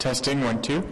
Testing, 1, 2.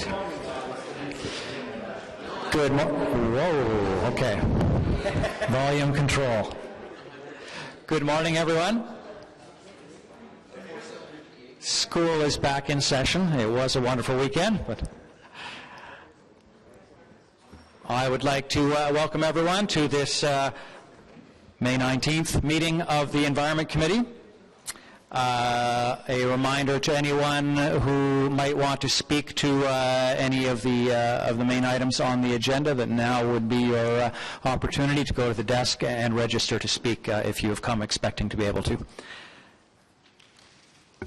right. Good whoa, okay. Volume control. Good morning, everyone. School is back in session. It was a wonderful weekend, but I would like to welcome everyone to this May 19th meeting of the Environment Committee. A reminder to anyone who might want to speak to any of the main items on the agenda that now would be your opportunity to go to the desk and register to speak if you have come expecting to be able to.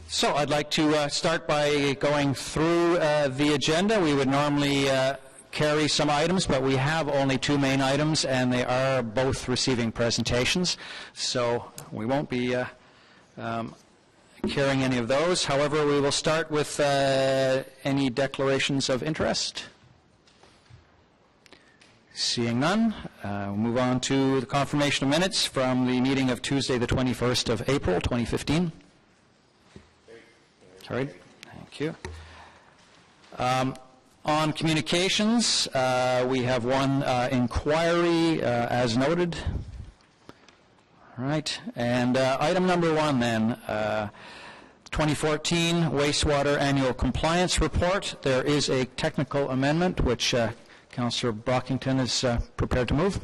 So I'd like to start by going through the agenda. We would normally carry some items, but we have only two main items, and they are both receiving presentations, so we won't be carrying any of those. However, we will start with any declarations of interest. Seeing none, we'll move on to the confirmation of minutes from the meeting of Tuesday, the 21st of April, 2015. Carried. Thank you. On communications, we have one inquiry as noted. All right. And item number one then, 2014 wastewater annual compliance report. There is a technical amendment which Councillor Brockington is prepared to move.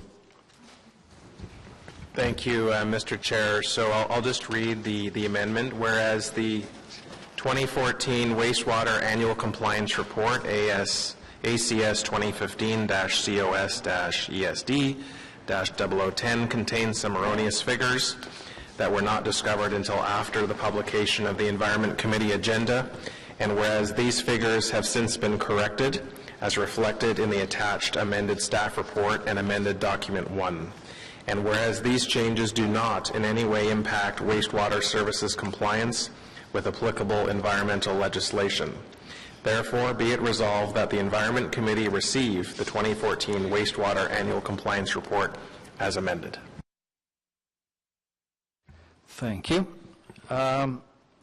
Thank you, Mr. Chair. So I'll just read the amendment. Whereas the 2014 wastewater annual compliance report, ACS 2015-COS-ESD-0010, contains some erroneous figures that were not discovered until after the publication of the Environment Committee agenda, and whereas these figures have since been corrected as reflected in the attached amended staff report and amended document 1, and whereas these changes do not in any way impact wastewater services compliance with applicable environmental legislation. Therefore, be it resolved that the Environment Committee receive the 2014 wastewater annual compliance report as amended. Thank you.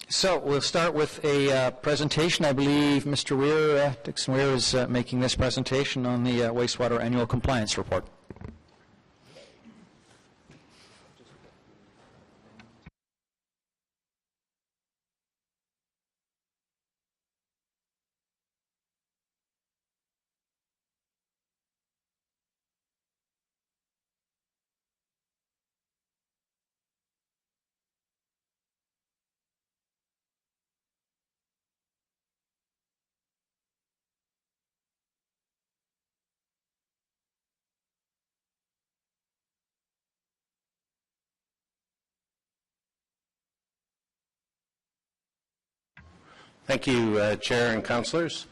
So we'll start with a presentation. I believe Mr. Weir, Dixon Weir, is making this presentation on the wastewater annual compliance report. Thank you, Chair and Councillors.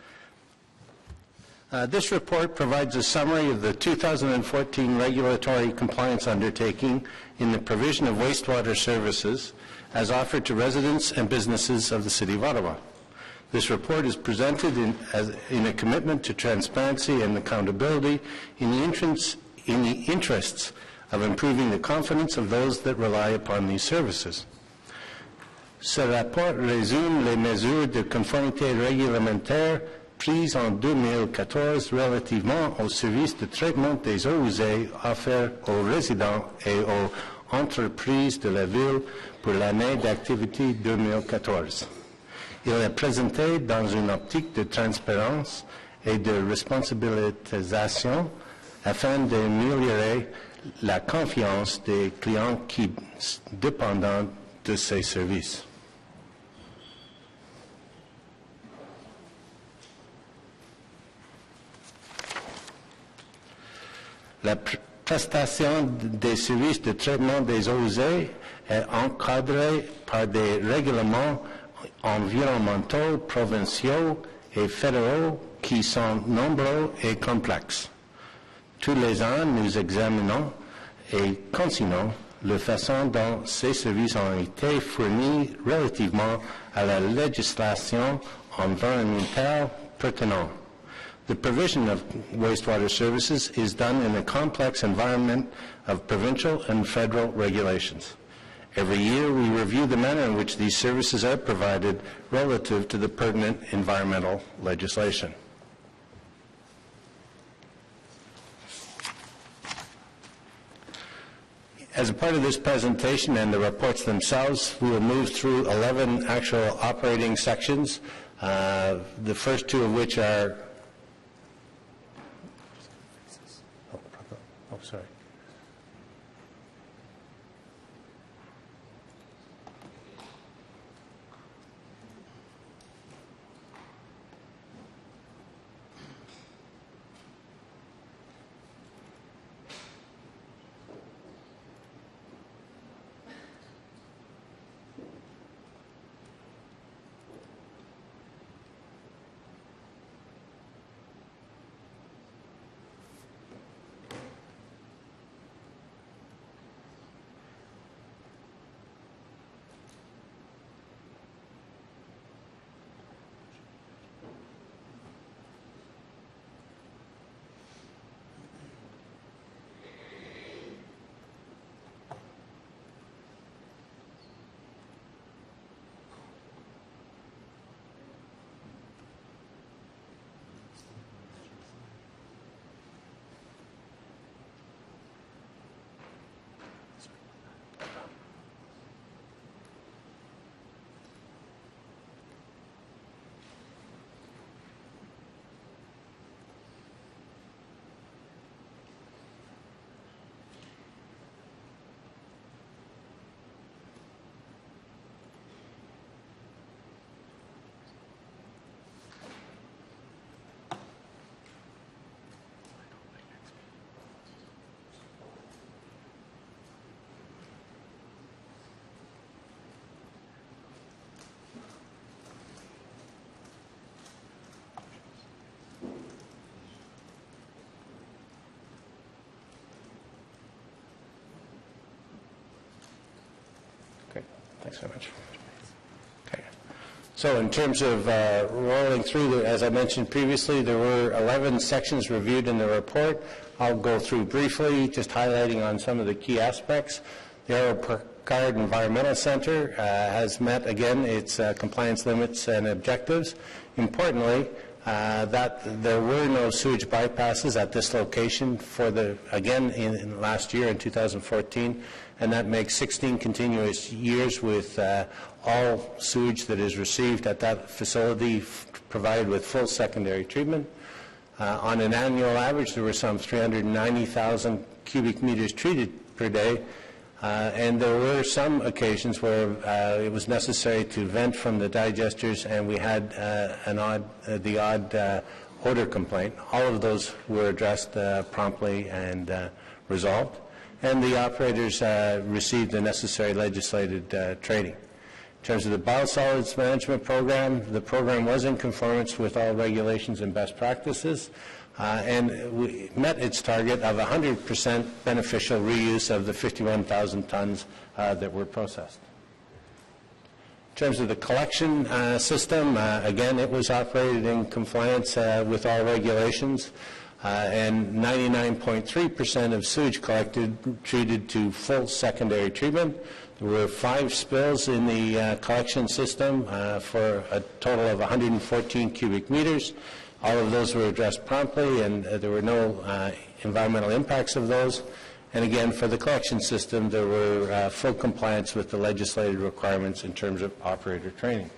This report provides a summary of the 2014 regulatory compliance undertaking in the provision of wastewater services as offered to residents and businesses of the City of Ottawa. This report is presented in a commitment to transparency and accountability in the interests of improving the confidence of those that rely upon these services. Ce rapport résume les mesures de conformité réglementaire prises en 2014 relativement aux services de traitement des eaux usées offerts aux résidents et aux entreprises de la ville pour l'année d'activité 2014. Il est présenté dans une optique de transparence et de responsabilisation afin d'améliorer la confiance des clients qui dépendent de ces services. La prestation des services de traitement des eaux usées est encadrée par des règlements environnementaux, provinciaux et fédéraux qui sont nombreux et complexes. Tous les ans, nous examinons et consignons la façon dont ces services ont été fournis relativement à la législation environnementale pertinente. The provision of wastewater services is done in a complex environment of provincial and federal regulations. Every year, we review the manner in which these services are provided relative to the pertinent environmental legislation. As a part of this presentation and the reports themselves, we will move through 11 actual operating sections, the first two of which are... Oh, sorry. Great. Thanks very much. Okay. So in terms of rolling through, as I mentioned previously, there were 11 sections reviewed in the report. I'll go through briefly, just highlighting on some of the key aspects. The Aero-Picard Environmental Center has met, again, its compliance limits and objectives. Importantly, that there were no sewage bypasses at this location for in last year in 2014, and that makes 16 continuous years with all sewage that is received at that facility provided with full secondary treatment. On an annual average, there were some 390,000 cubic meters treated per day, and there were some occasions where it was necessary to vent from the digesters, and we had the odd odor complaint. All of those were addressed promptly and resolved, and the operators received the necessary legislated training. In terms of the biosolids management program, the program was in conformance with all regulations and best practices, and we met its target of 100% beneficial reuse of the 51,000 tons that were processed. In terms of the collection system, again, it was operated in compliance with all regulations, and 99.3% of sewage collected treated to full secondary treatment. There were 5 spills in the collection system for a total of 114 cubic meters. All of those were addressed promptly, and there were no environmental impacts of those. And again, for the collection system, there were full compliance with the legislated requirements in terms of operator training.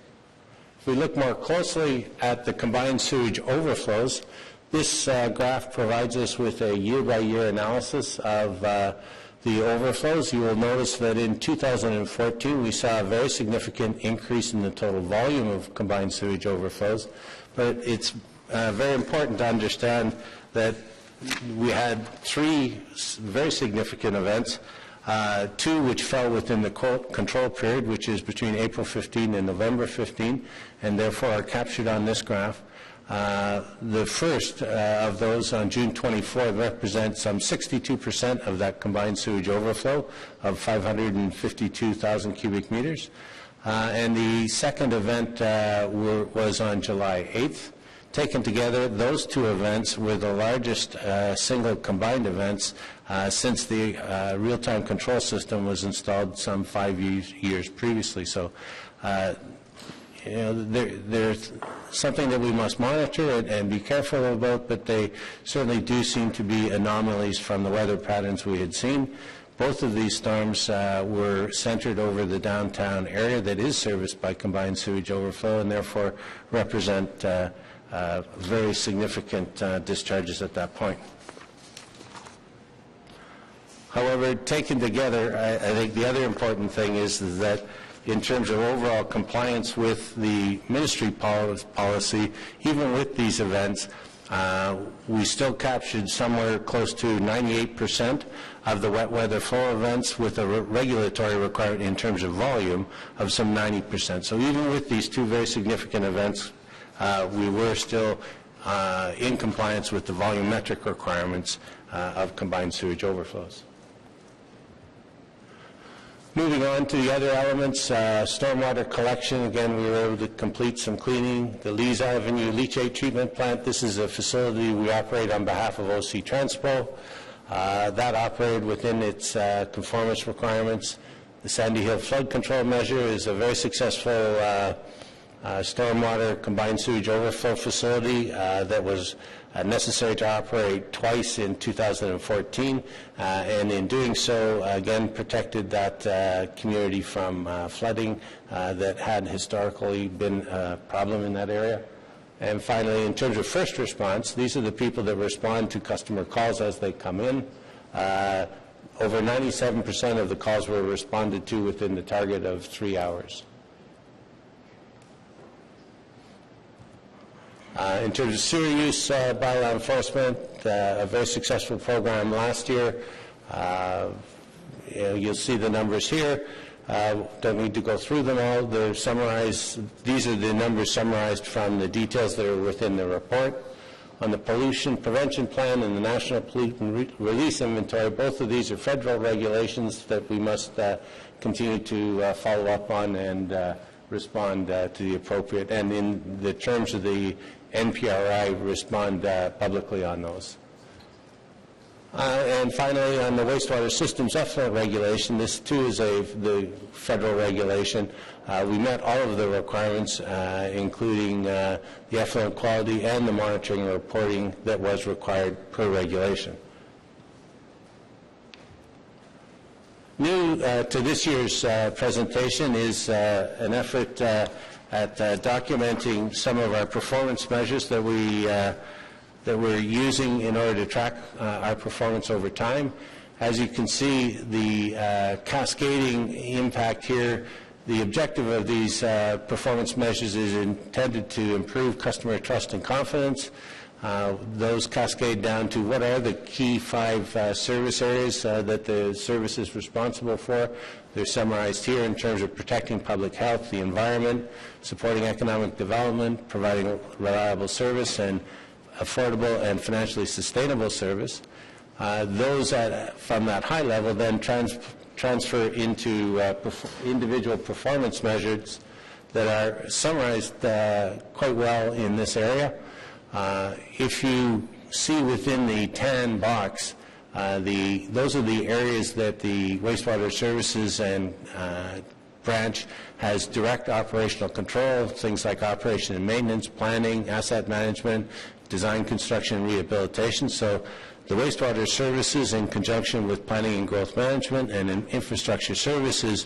If we look more closely at the combined sewage overflows, this graph provides us with a year-by-year analysis of the overflows. You will notice that in 2014, we saw a very significant increase in the total volume of combined sewage overflows, but it's very important to understand that we had 3 very significant events, 2 which fell within the control period, which is between April 15 and November 15, and therefore are captured on this graph. The first of those on June 24 represents some 62% of that combined sewage overflow of 552,000 cubic meters. And the second event was on July 8th. Taken together, those 2 events were the largest single combined events since the real-time control system was installed some 5 years previously. So there's something that we must monitor and be careful about, but they certainly do seem to be anomalies from the weather patterns we had seen. Both of these storms were centered over the downtown area that is serviced by combined sewage overflow and therefore represent very significant discharges at that point. However, taken together, I think the other important thing is that in terms of overall compliance with the ministry policy, even with these events, we still captured somewhere close to 98% of the wet weather flow events with a regulatory requirement in terms of volume of some 90%. So even with these two very significant events, we were still in compliance with the volumetric requirements of combined sewage overflows. Moving on to the other elements, stormwater collection. Again, we were able to complete some cleaning. The Lees Avenue Leachate Treatment Plant, this is a facility we operate on behalf of OC Transpo. That operated within its conformance requirements. The Sandy Hill Flood Control Measure is a very successful stormwater combined sewage overflow facility that was necessary to operate twice in 2014, and in doing so, again, protected that community from flooding that had historically been a problem in that area. And finally, in terms of first response, these are the people that respond to customer calls as they come in. Over 97% of the calls were responded to within the target of 3 hours. In terms of sewer use bylaw enforcement, a very successful program last year. You'll see the numbers here. Don't need to go through them all. They're summarized. These are the numbers summarized from the details that are within the report. On the pollution prevention plan and the National Pollutant Release Inventory, both of these are federal regulations that we must continue to follow up on and respond to the appropriate, and in the terms of the NPRI, respond publicly on those. And finally, on the wastewater systems effluent regulation, this too is the federal regulation. We met all of the requirements, including the effluent quality and the monitoring and reporting that was required per regulation. New to this year's presentation is an effort at documenting some of our performance measures that we're using in order to track our performance over time. As you can see, the cascading impact here, the objective of these performance measures is intended to improve customer trust and confidence. Those cascade down to what are the key 5 service areas that the service is responsible for. They're summarized here in terms of protecting public health, the environment, supporting economic development, providing reliable service, and affordable and financially sustainable service. Those from that high level then transfer into individual performance measures that are summarized quite well in this area. If you see within the tan box, those are the areas that the wastewater services and branch has direct operational control, things like operation and maintenance, planning, asset management, design, construction, and rehabilitation. So the wastewater services, in conjunction with planning and growth management and infrastructure services,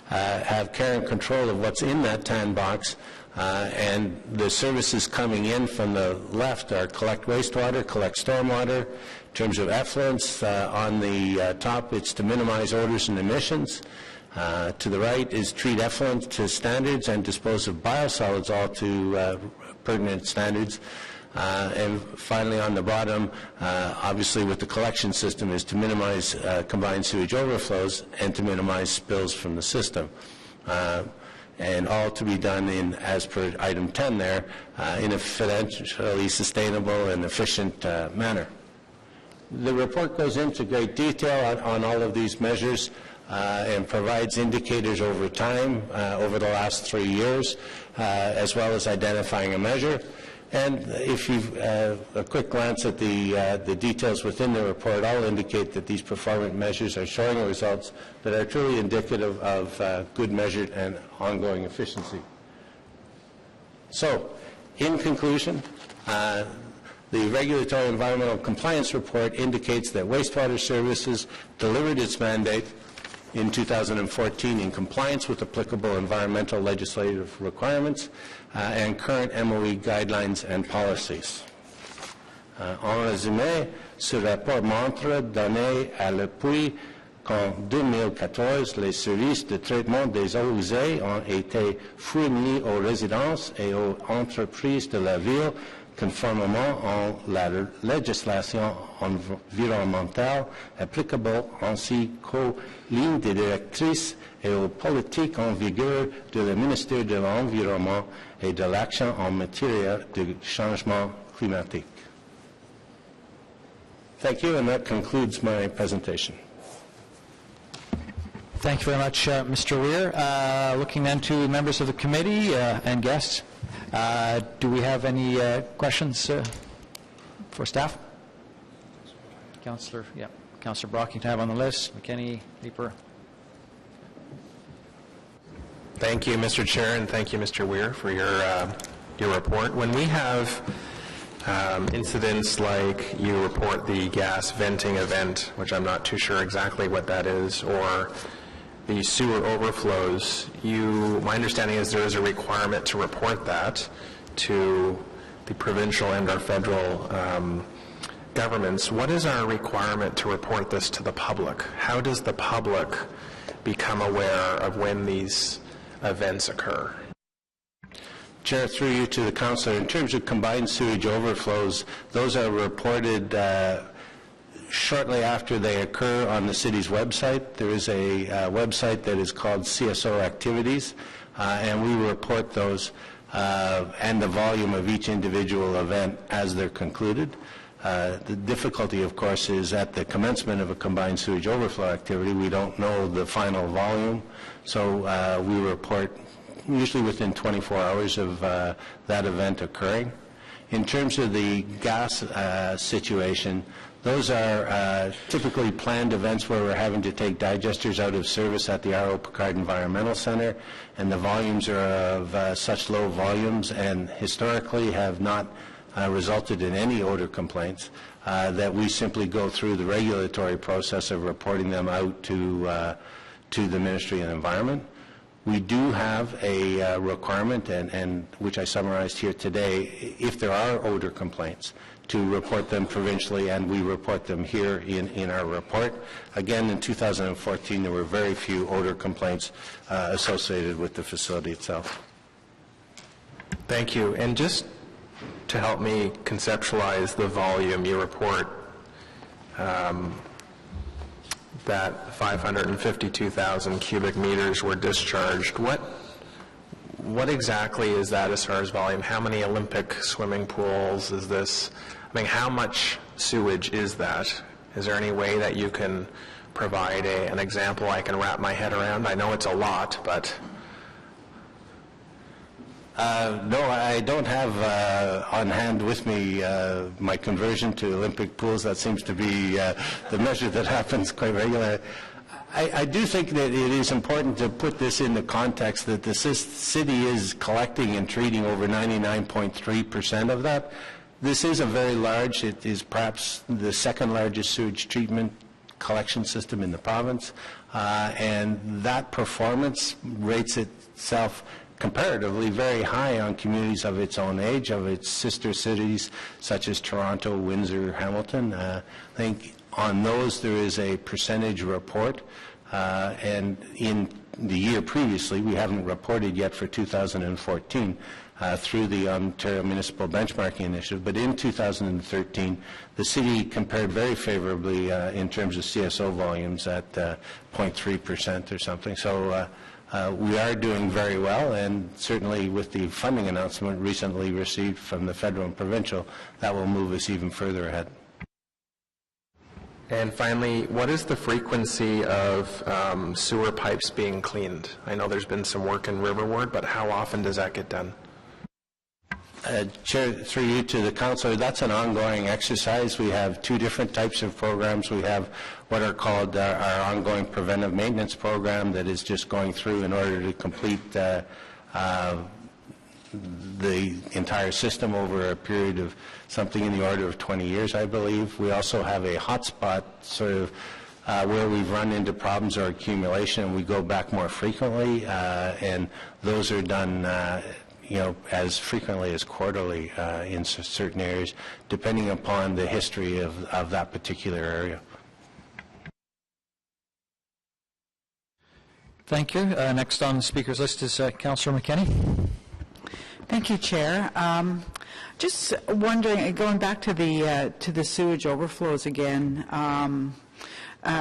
have care and control of what's in that tan box. And the services coming in from the left are collect wastewater, collect stormwater. In terms of effluents, on the top it's to minimize odors and emissions. To the right is treat effluent to standards and dispose of biosolids all to pertinent standards. And finally on the bottom, obviously with the collection system, is to minimize combined sewage overflows and to minimize spills from the system. And all to be done in, as per item 10 there, in a financially sustainable and efficient manner. The report goes into great detail on all of these measures and provides indicators over time, over the last 3 years, as well as identifying a measure. And if you've a quick glance at the details within the report, all indicate that these performance measures are showing results that are truly indicative of good measured and ongoing efficiency. So, in conclusion, the The Regulatory Environmental Compliance Report indicates that wastewater services delivered its mandate in 2014 in compliance with applicable environmental legislative requirements and current MOE guidelines and policies. En résumé, ce rapport montre, donné à l'appui qu'en 2014, les services de traitement des eaux usées ont été fournis aux résidences et aux entreprises de la ville conformément à la législation environnementale applicable ainsi qu'aux lignes directrices et aux politiques en vigueur de le ministère de l'Environnement et de l'Action en matière de changement climatique. Thank you, and that concludes my presentation. Thank you very much, Mr. Weir. Looking then to members of the committee and guests, do we have any questions for staff? Councillor Brockington have on the list. McKinney, Leeper. Thank you, Mr. Chair, and thank you, Mr. Weir, for your report. When we have incidents like you report the gas venting event, which I'm not too sure exactly what that is, or the sewer overflows, my understanding is there is a requirement to report that to the provincial and our federal governments. What is our requirement to report this to the public? How does the public become aware of when these events occur? Chair, through you to the Councillor, in terms of combined sewage overflows, those are reported shortly after they occur on the city's website. There is a website that is called CSO Activities, and we report those and the volume of each individual event as they're concluded. The difficulty, of course, is at the commencement of a combined sewage overflow activity, we don't know the final volume, so we report usually within 24 hours of that event occurring. In terms of the gas situation, those are typically planned events where we're having to take digesters out of service at the R.O. Picard Environmental Center, and the volumes are of such low volumes and historically have not resulted in any odor complaints that we simply go through the regulatory process of reporting them out to the Ministry of Environment. We do have a requirement, and which I summarized here today, if there are odor complaints, to report them provincially, and we report them here in our report. Again, in 2014, there were very few odor complaints associated with the facility itself. Thank you. And just to help me conceptualize the volume, you report that 552,000 cubic meters were discharged. What exactly is that as far as volume? How many Olympic swimming pools is this? I mean, how much sewage is that? Is there any way that you can provide an example I can wrap my head around? I know it's a lot, but... No, I don't have on hand with me my conversion to Olympic pools. That seems to be the measure that happens quite regularly. I do think that it is important to put this in the context that the city is collecting and treating over 99.3% of that. This is a very large, it is perhaps the second largest sewage treatment collection system in the province, and that performance rates itself comparatively very high on communities of its own age, of its sister cities such as Toronto, Windsor, Hamilton. I think on those there is a percentage report, and in the year previously, we haven't reported yet for 2014 through the Ontario Municipal Benchmarking Initiative, but in 2013 the city compared very favorably in terms of CSO volumes at 0.3% or something. So we are doing very well, and certainly with the funding announcement recently received from the federal and provincial, that will move us even further ahead. And finally, what is the frequency of sewer pipes being cleaned? I know there's been some work in Riverward, but how often does that get done? Chair, through you to the councillor, that's an ongoing exercise. We have two different types of programs. We have what are called our ongoing preventive maintenance program that is just going through in order to complete the the entire system over a period of something in the order of 20 years, I believe. We also have a hotspot sort of where we've run into problems or accumulation, and we go back more frequently, and those are done as frequently as quarterly in certain areas, depending upon the history of that particular area. Thank you. Next on the speaker's list is Councillor McKenney. Thank you, Chair. Just wondering, going back to the sewage overflows again,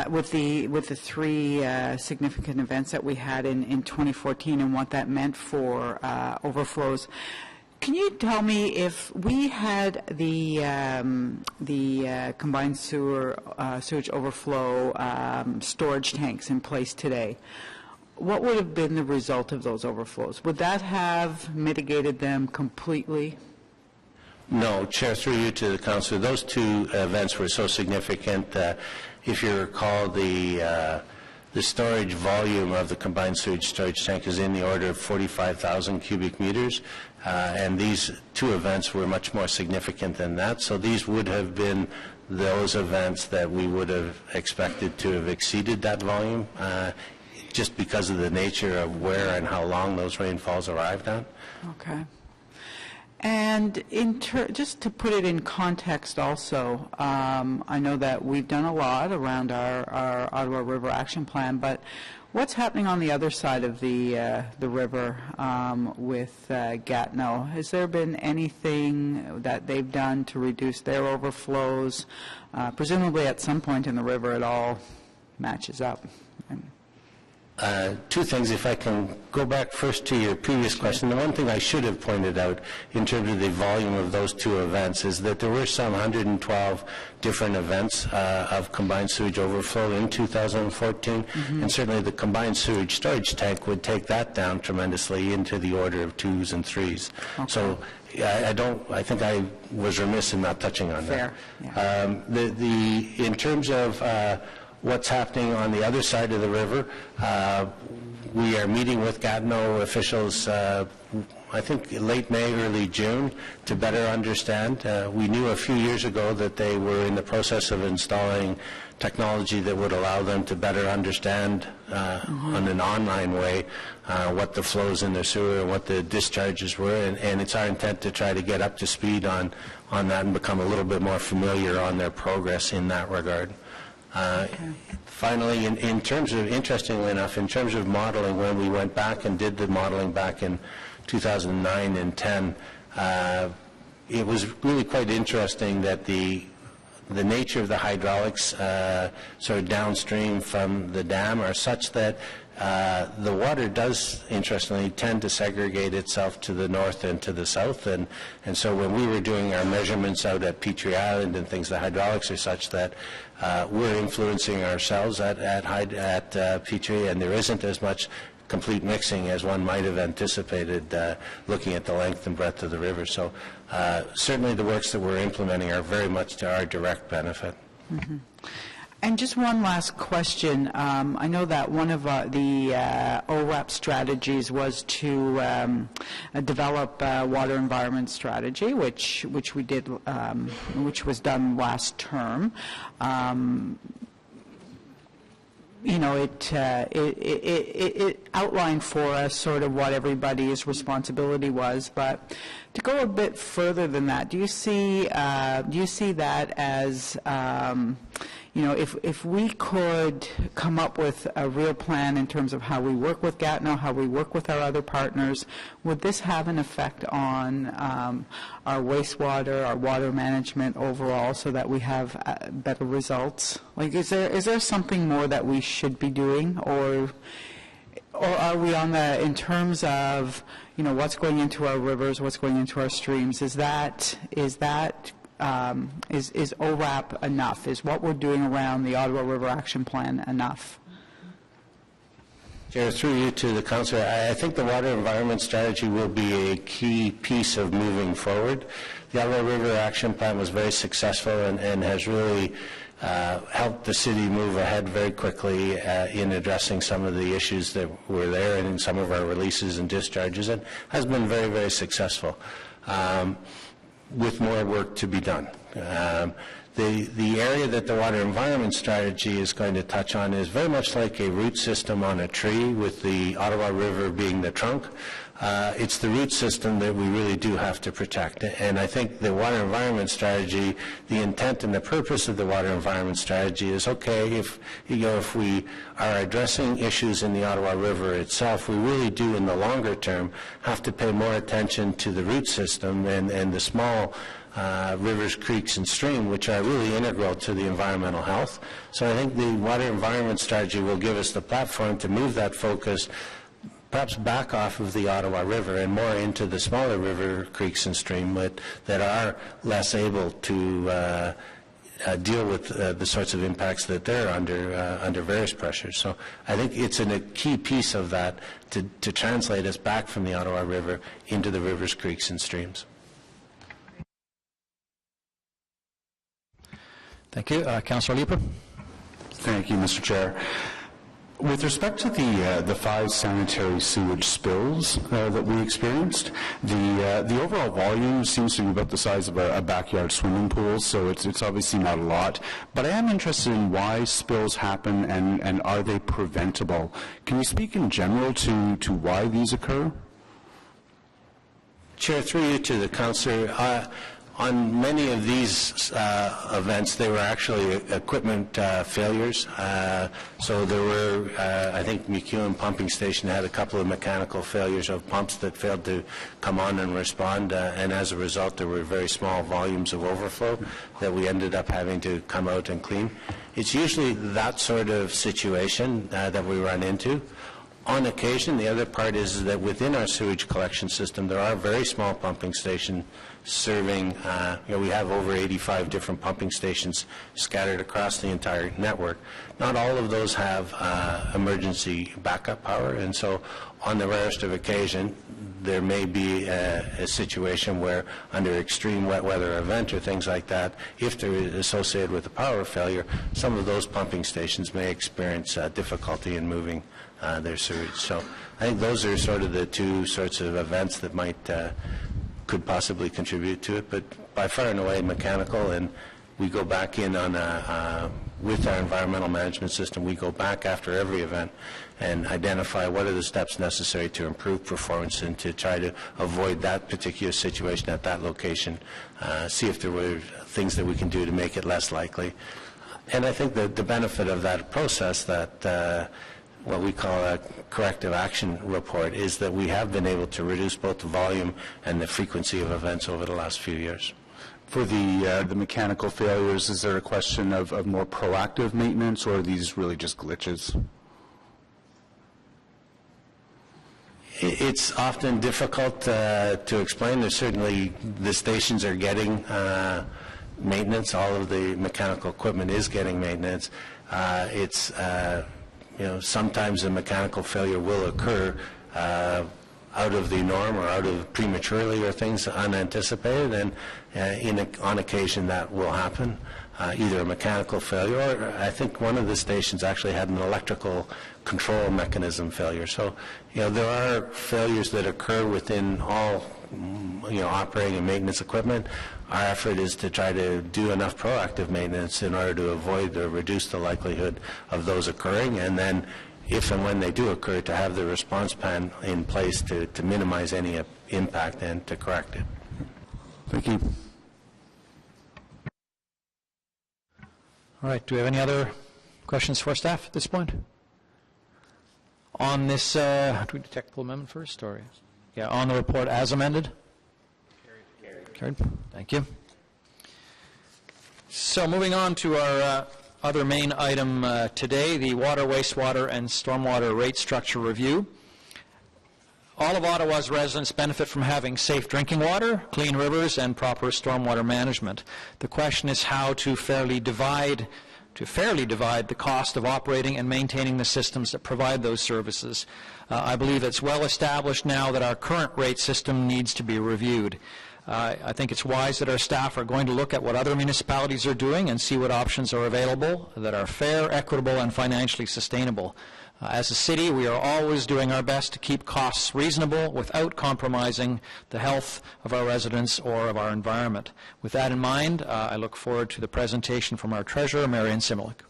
with the three significant events that we had in 2014 and what that meant for overflows. Can you tell me if we had the combined sewage overflow storage tanks in place today? What would have been the result of those overflows? Would that have mitigated them completely? No, Chair, through you to the Councillor, those two events were so significant. If you recall, the storage volume of the combined sewage storage tank is in the order of 45,000 cubic meters, and these two events were much more significant than that. So these would have been those events that we would have expected to have exceeded that volume, just because of the nature of where and how long those rainfalls arrived at. Okay. And just to put it in context also, I know that we've done a lot around our Ottawa River Action Plan, but what's happening on the other side of the river with Gatineau? Has there been anything that they've done to reduce their overflows? Presumably at some point in the river it all matches up. Two things, if I can go back first to your previous question. The one thing I should have pointed out in terms of the volume of those two events is that there were some 112 different events of combined sewage overflow in 2014, and certainly the combined sewage storage tank would take that down tremendously into the order of 2s and 3s. Okay. So I think I was remiss in not touching on Fair. that. Yeah. In terms of what's happening on the other side of the river, we are meeting with Gatineau officials, I think late May, early June, to better understand. We knew a few years ago that they were in the process of installing technology that would allow them to better understand on an online way what the flows in their sewer and what the discharges were, and it's our intent to try to get up to speed on that and become a little bit more familiar on their progress in that regard. Finally, in terms of, interestingly enough, in terms of modeling, when we went back and did the modeling back in 2009 and 10, it was really quite interesting that the nature of the hydraulics sort of downstream from the dam are such that the water does, interestingly, tend to segregate itself to the north and to the south, and so when we were doing our measurements out at Petrie Island and things, the hydraulics are such that we're influencing ourselves at Petrie, and there isn't as much complete mixing as one might have anticipated looking at the length and breadth of the river. So certainly the works that we're implementing are very much to our direct benefit. Mm-hmm. And just one last question. I know that one of the ORAP strategies was to develop a water environment strategy, which we did, which was done last term. It outlined for us sort of what everybody's responsibility was, but to go a bit further than that, do you see that as if we could come up with a real plan in terms of how we work with Gatineau, how we work with our other partners, would this have an effect on our wastewater, our water management overall, so that we have better results? Like, is there something more that we should be doing, or are we on the, in terms of what's going into our rivers, what's going into our streams? Is ORAP enough? Is what we're doing around the Ottawa River Action Plan enough? Chair, through you to the Councillor, I think the water environment strategy will be a key piece of moving forward. The Ottawa River Action Plan was very successful and has really helped the city move ahead very quickly in addressing some of the issues that were there and in some of our releases and discharges, and has been very, very successful, with more work to be done. The area that the water environment strategy is going to touch on is very much like a root system on a tree, with the Ottawa River being the trunk. It's the root system that we really do have to protect. And I think the water environment strategy, the intent and the purpose of the water environment strategy is, okay, if we are addressing issues in the Ottawa River itself, we really do in the longer term have to pay more attention to the root system and the small rivers, creeks, and stream, which are really integral to the environmental health. So I think the water environment strategy will give us the platform to move that focus perhaps back off of the Ottawa River and more into the smaller river, creeks, and stream that are less able to deal with the sorts of impacts that they're under various pressures. So I think it's a key piece of that to translate us back from the Ottawa River into the rivers, creeks, and streams. Thank you. Councillor Leeper. Thank you, Mr. Chair. With respect to the 5 sanitary sewage spills that we experienced, the overall volume seems to be about the size of a backyard swimming pool, so it's obviously not a lot. But I am interested in why spills happen and are they preventable? Can you speak in general to why these occur? Chair, through you to the councillor. On many of these events, they were actually equipment failures. So there were, I think McEwen Pumping Station had a couple of mechanical failures of pumps that failed to come on and respond, and as a result there were very small volumes of overflow that we ended up having to come out and clean. It's usually that sort of situation that we run into. On occasion, the other part is that within our sewage collection system, there are very small pumping stations serving, we have over 85 different pumping stations scattered across the entire network. Not all of those have emergency backup power, and so on the rarest of occasion, there may be a situation where under extreme wet weather event or things like that, if they're associated with a power failure, some of those pumping stations may experience difficulty in moving their sewage. So I think those are sort of the two sorts of events that might could possibly contribute to it, but by far and away mechanical. And we go back in on with our environmental management system, we go back after every event and identify what are the steps necessary to improve performance and to try to avoid that particular situation at that location, see if there were things that we can do to make it less likely. And I think that the benefit of that process, that what we call a corrective action report, is that we have been able to reduce both the volume and the frequency of events over the last few years. For the mechanical failures, is there a question of more proactive maintenance, or are these really just glitches? It's often difficult to explain. There's certainly, the stations are getting maintenance. All of the mechanical equipment is getting maintenance. It's sometimes a mechanical failure will occur out of the norm or out of prematurely or things unanticipated, and on occasion that will happen, either a mechanical failure or I think one of the stations actually had an electrical control mechanism failure. So there are failures that occur within all operating and maintenance equipment. Our effort is to try to do enough proactive maintenance in order to avoid or reduce the likelihood of those occurring, and then if and when they do occur, to have the response plan in place to minimize any impact and to correct it. Thank you. All right, do we have any other questions for staff at this point? On this, do we do technical amendment first, or? Yeah, on the report as amended? Carried. Thank you. So moving on to our other main item today, the water, wastewater, and stormwater rate structure review. All of Ottawa's residents benefit from having safe drinking water, clean rivers, and proper stormwater management. The question is how to fairly divide the cost of operating and maintaining the systems that provide those services. I believe it's well established now that our current rate system needs to be reviewed. I think it's wise that our staff are going to look at what other municipalities are doing and see what options are available that are fair, equitable, and financially sustainable. As a city, we are always doing our best to keep costs reasonable without compromising the health of our residents or of our environment. With that in mind, I look forward to the presentation from our Treasurer, Marion Similik.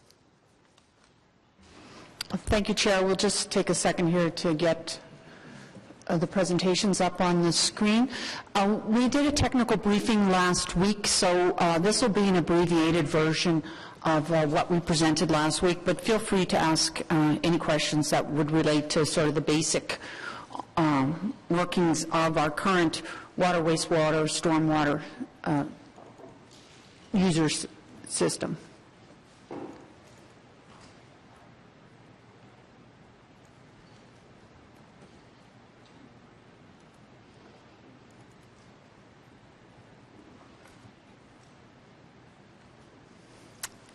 Thank you, Chair. We'll just take a second here to get the presentations up on the screen. We did a technical briefing last week, so this will be an abbreviated version of what we presented last week, but feel free to ask any questions that would relate to sort of the basic workings of our current water, wastewater, stormwater user system.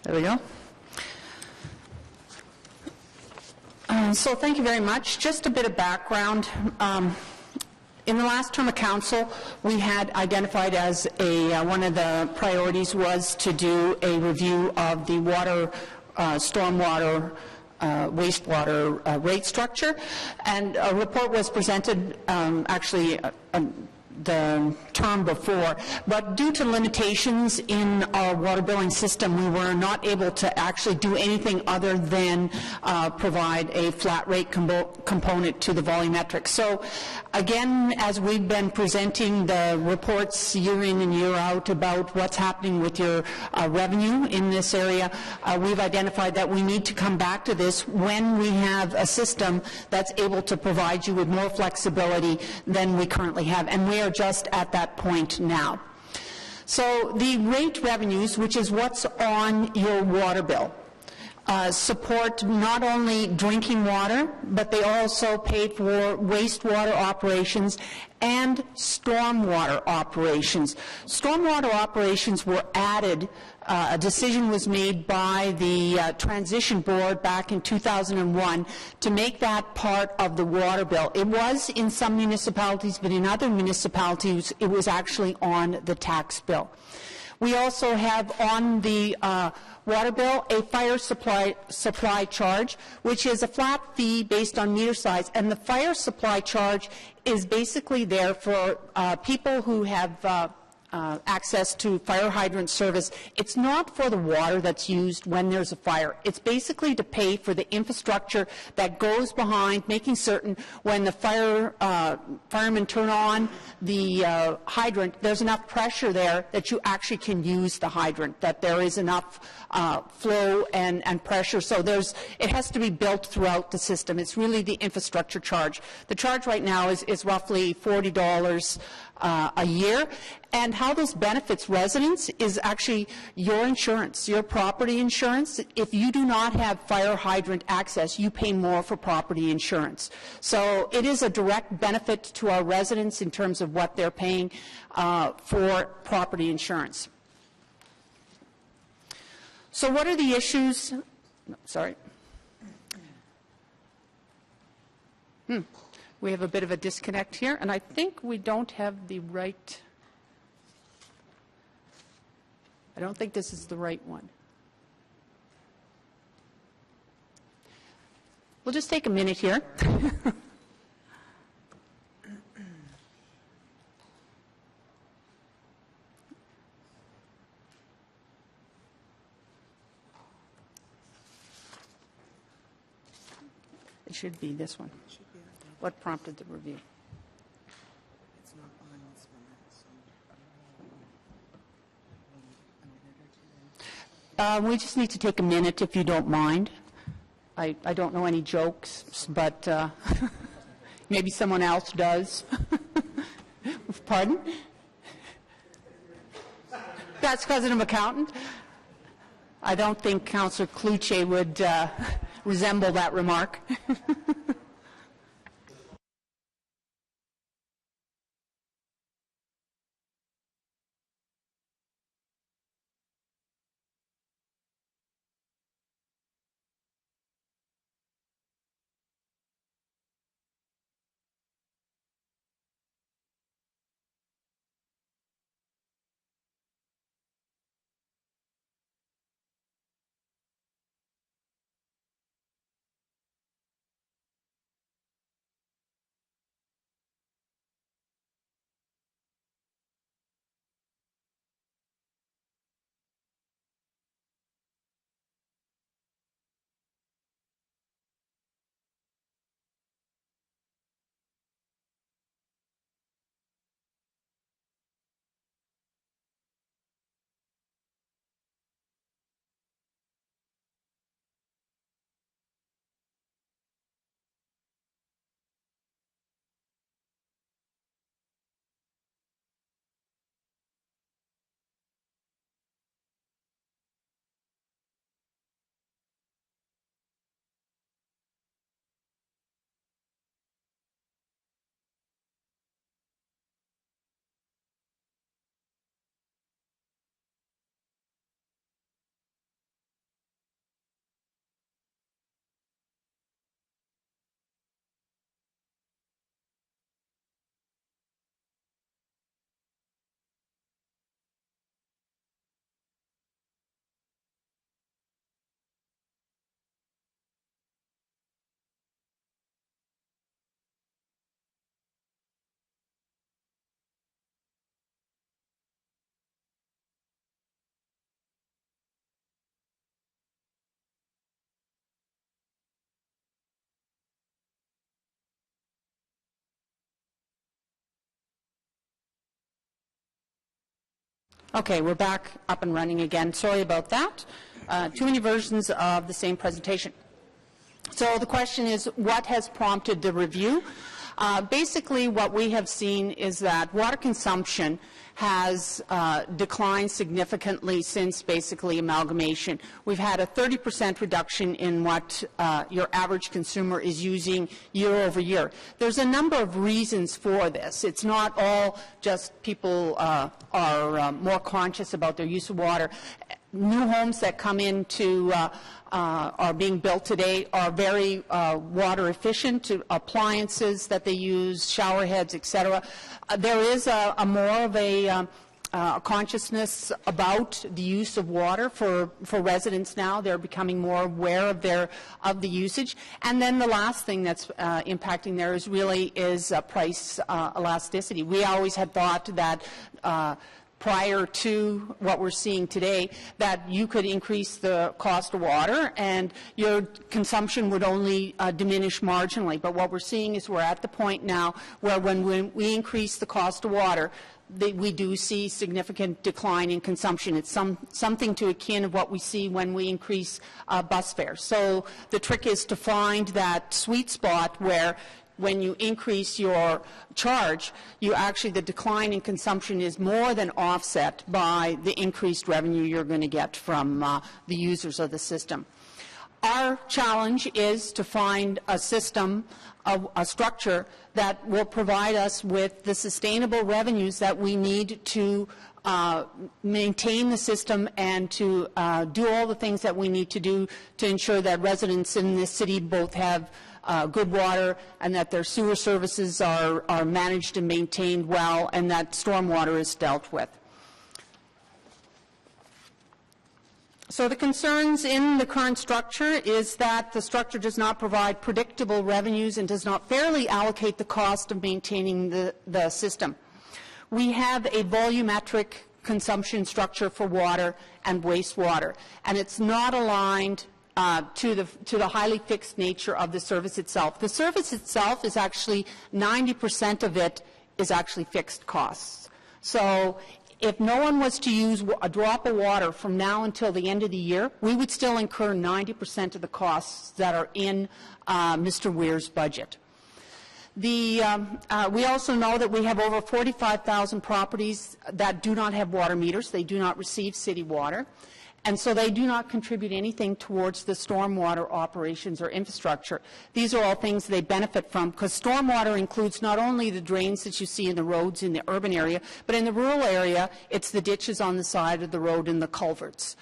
There we go. So thank you very much. Just a bit of background. In the last term of council, we had identified as one of the priorities was to do a review of the water, stormwater, wastewater rate structure, and a report was presented the term before, but due to limitations in our water billing system, we were not able to actually do anything other than provide a flat rate component to the volumetric. So again, as we've been presenting the reports year in and year out about what's happening with your revenue in this area, we've identified that we need to come back to this when we have a system that's able to provide you with more flexibility than we currently have, and we are just at that point now. So the rate revenues, which is what's on your water bill, support not only drinking water, but they also pay for wastewater operations and stormwater operations. Stormwater operations were added, a decision was made by the transition board back in 2001 to make that part of the water bill. It was in some municipalities, but in other municipalities it was actually on the tax bill. We also have on the water bill a fire supply charge, which is a flat fee based on meter size, and the fire supply charge is basically there for people who have access to fire hydrant service. It's not for the water that's used when there's a fire. It's basically to pay for the infrastructure that goes behind making certain when the firemen turn on the hydrant, there's enough pressure there that you actually can use the hydrant, that there is enough flow and pressure. So it has to be built throughout the system. It's really the infrastructure charge. The charge right now is roughly $40 a year. And how this benefits residents is actually your insurance, your property insurance. If you do not have fire hydrant access, you pay more for property insurance. So it is a direct benefit to our residents in terms of what they're paying for property insurance. So what are the issues? Sorry. We have a bit of a disconnect here, and I think we don't have the right... I don't think this is the right one. We'll just take a minute here. It should be this one. What prompted the review? It's not on this one, so We just need to take a minute, if you don't mind. I don't know any jokes, but maybe someone else does. Pardon? That's because I'm an accountant. I don't think Councillor Cloutier would resemble that remark. Okay, we're back up and running again. Sorry about that. Too many versions of the same presentation. So the question is, what has prompted the review? Basically, what we have seen is that water consumption has declined significantly since basically amalgamation. We've had a 30% reduction in what your average consumer is using year over year. There's a number of reasons for this. It's not all just people are more conscious about their use of water. New homes that come into are being built today are very water efficient. Appliances that they use, shower heads, etc. There is a more of a consciousness about the use of water for residents now. They're becoming more aware of the usage. And then the last thing that's impacting there is really price elasticity. We always had thought that prior to what we're seeing today, that you could increase the cost of water and your consumption would only diminish marginally. But what we're seeing is we're at the point now where when we increase the cost of water, we do see significant decline in consumption. It's something to akin of what we see when we increase bus fares. So the trick is to find that sweet spot where when you increase your charge, the decline in consumption is more than offset by the increased revenue you're going to get from the users of the system. Our challenge is to find a system, a structure that will provide us with the sustainable revenues that we need to maintain the system and to do all the things that we need to do to ensure that residents in this city both have good water and that their sewer services are managed and maintained well and that stormwater is dealt with. So the concerns in the current structure is that the structure does not provide predictable revenues and does not fairly allocate the cost of maintaining the system. We have a volumetric consumption structure for water and wastewater, and it's not aligned to the highly fixed nature of the service itself. The service itself is actually 90% of it is actually fixed costs. So if no one was to use a drop of water from now until the end of the year, we would still incur 90% of the costs that are in Mr. Weir's budget. We also know that we have over 45,000 properties that do not have water meters. They do not receive city water. And so they do not contribute anything towards the stormwater operations or infrastructure. These are all things they benefit from, because stormwater includes not only the drains that you see in the roads in the urban area, but in the rural area, it's the ditches on the side of the road and the culverts.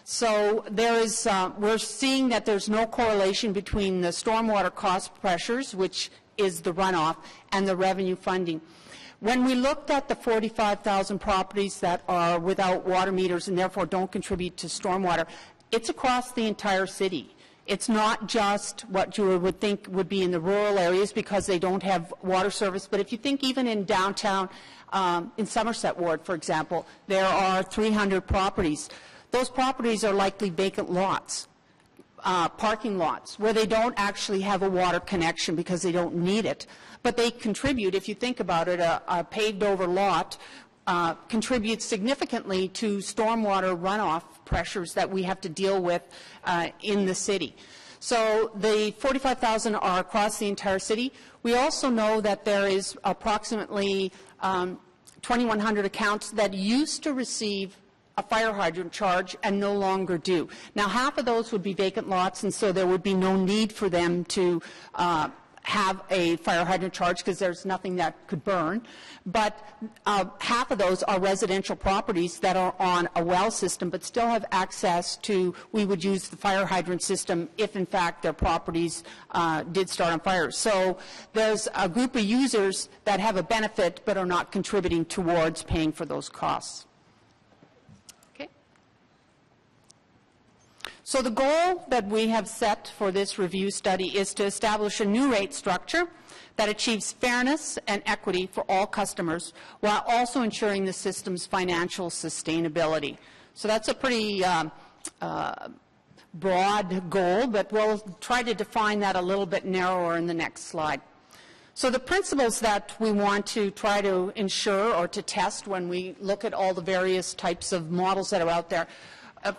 So there is, we're seeing that there's no correlation between the stormwater cost pressures, which is the runoff, and the revenue funding. When we looked at the 45,000 properties that are without water meters and therefore don't contribute to stormwater, it's across the entire city. It's not just what you would think would be in the rural areas because they don't have water service, but if you think even in downtown, in Somerset Ward, for example, there are 300 properties. Those properties are likely vacant lots. Parking lots where they don't actually have a water connection because they don't need it. But they contribute, if you think about it, a paved over lot contributes significantly to stormwater runoff pressures that we have to deal with in the city. So the 45,000 are across the entire city. We also know that there is approximately 2,100 accounts that used to receive a fire hydrant charge and no longer do. Now, half of those would be vacant lots, and so there would be no need for them to have a fire hydrant charge because there's nothing that could burn. But half of those are residential properties that are on a well system but still have access to, we would use the fire hydrant system if in fact their properties did start on fire. So there's a group of users that have a benefit but are not contributing towards paying for those costs. So the goal that we have set for this review study is to establish a new rate structure that achieves fairness and equity for all customers while also ensuring the system's financial sustainability. So that's a pretty broad goal, but we'll try to define that a little bit narrower in the next slide. So the principles that we want to try to ensure or to test when we look at all the various types of models that are out there,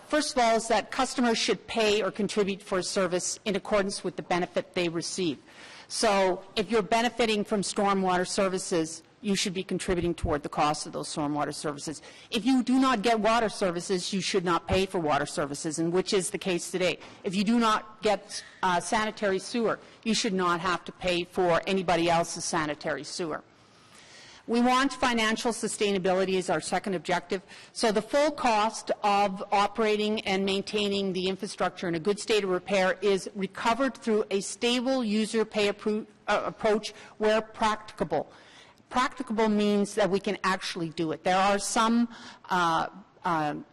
first of all, is that customers should pay or contribute for a service in accordance with the benefit they receive. So if you're benefiting from stormwater services, you should be contributing toward the cost of those stormwater services. If you do not get water services, you should not pay for water services, and which is the case today. If you do not get sanitary sewer, you should not have to pay for anybody else's sanitary sewer. We want financial sustainability as our second objective. So the full cost of operating and maintaining the infrastructure in a good state of repair is recovered through a stable user pay approach where practicable. Practicable means that we can actually do it. There are some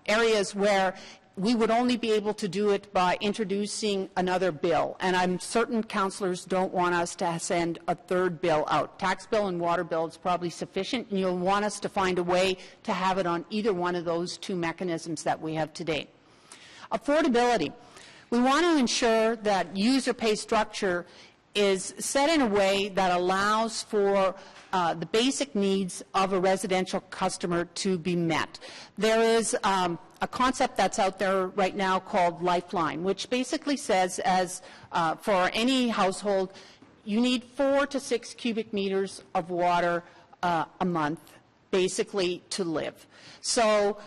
areas where we would only be able to do it by introducing another bill, and I'm certain councillors don't want us to send a third bill out. Tax bill and water bill is probably sufficient, and you'll want us to find a way to have it on either one of those two mechanisms that we have today. Affordability. We want to ensure that user pay structure is set in a way that allows for the basic needs of a residential customer to be met. There is a concept that's out there right now called Lifeline, which basically says for any household, you need 4 to 6 cubic meters of water a month, basically, to live. So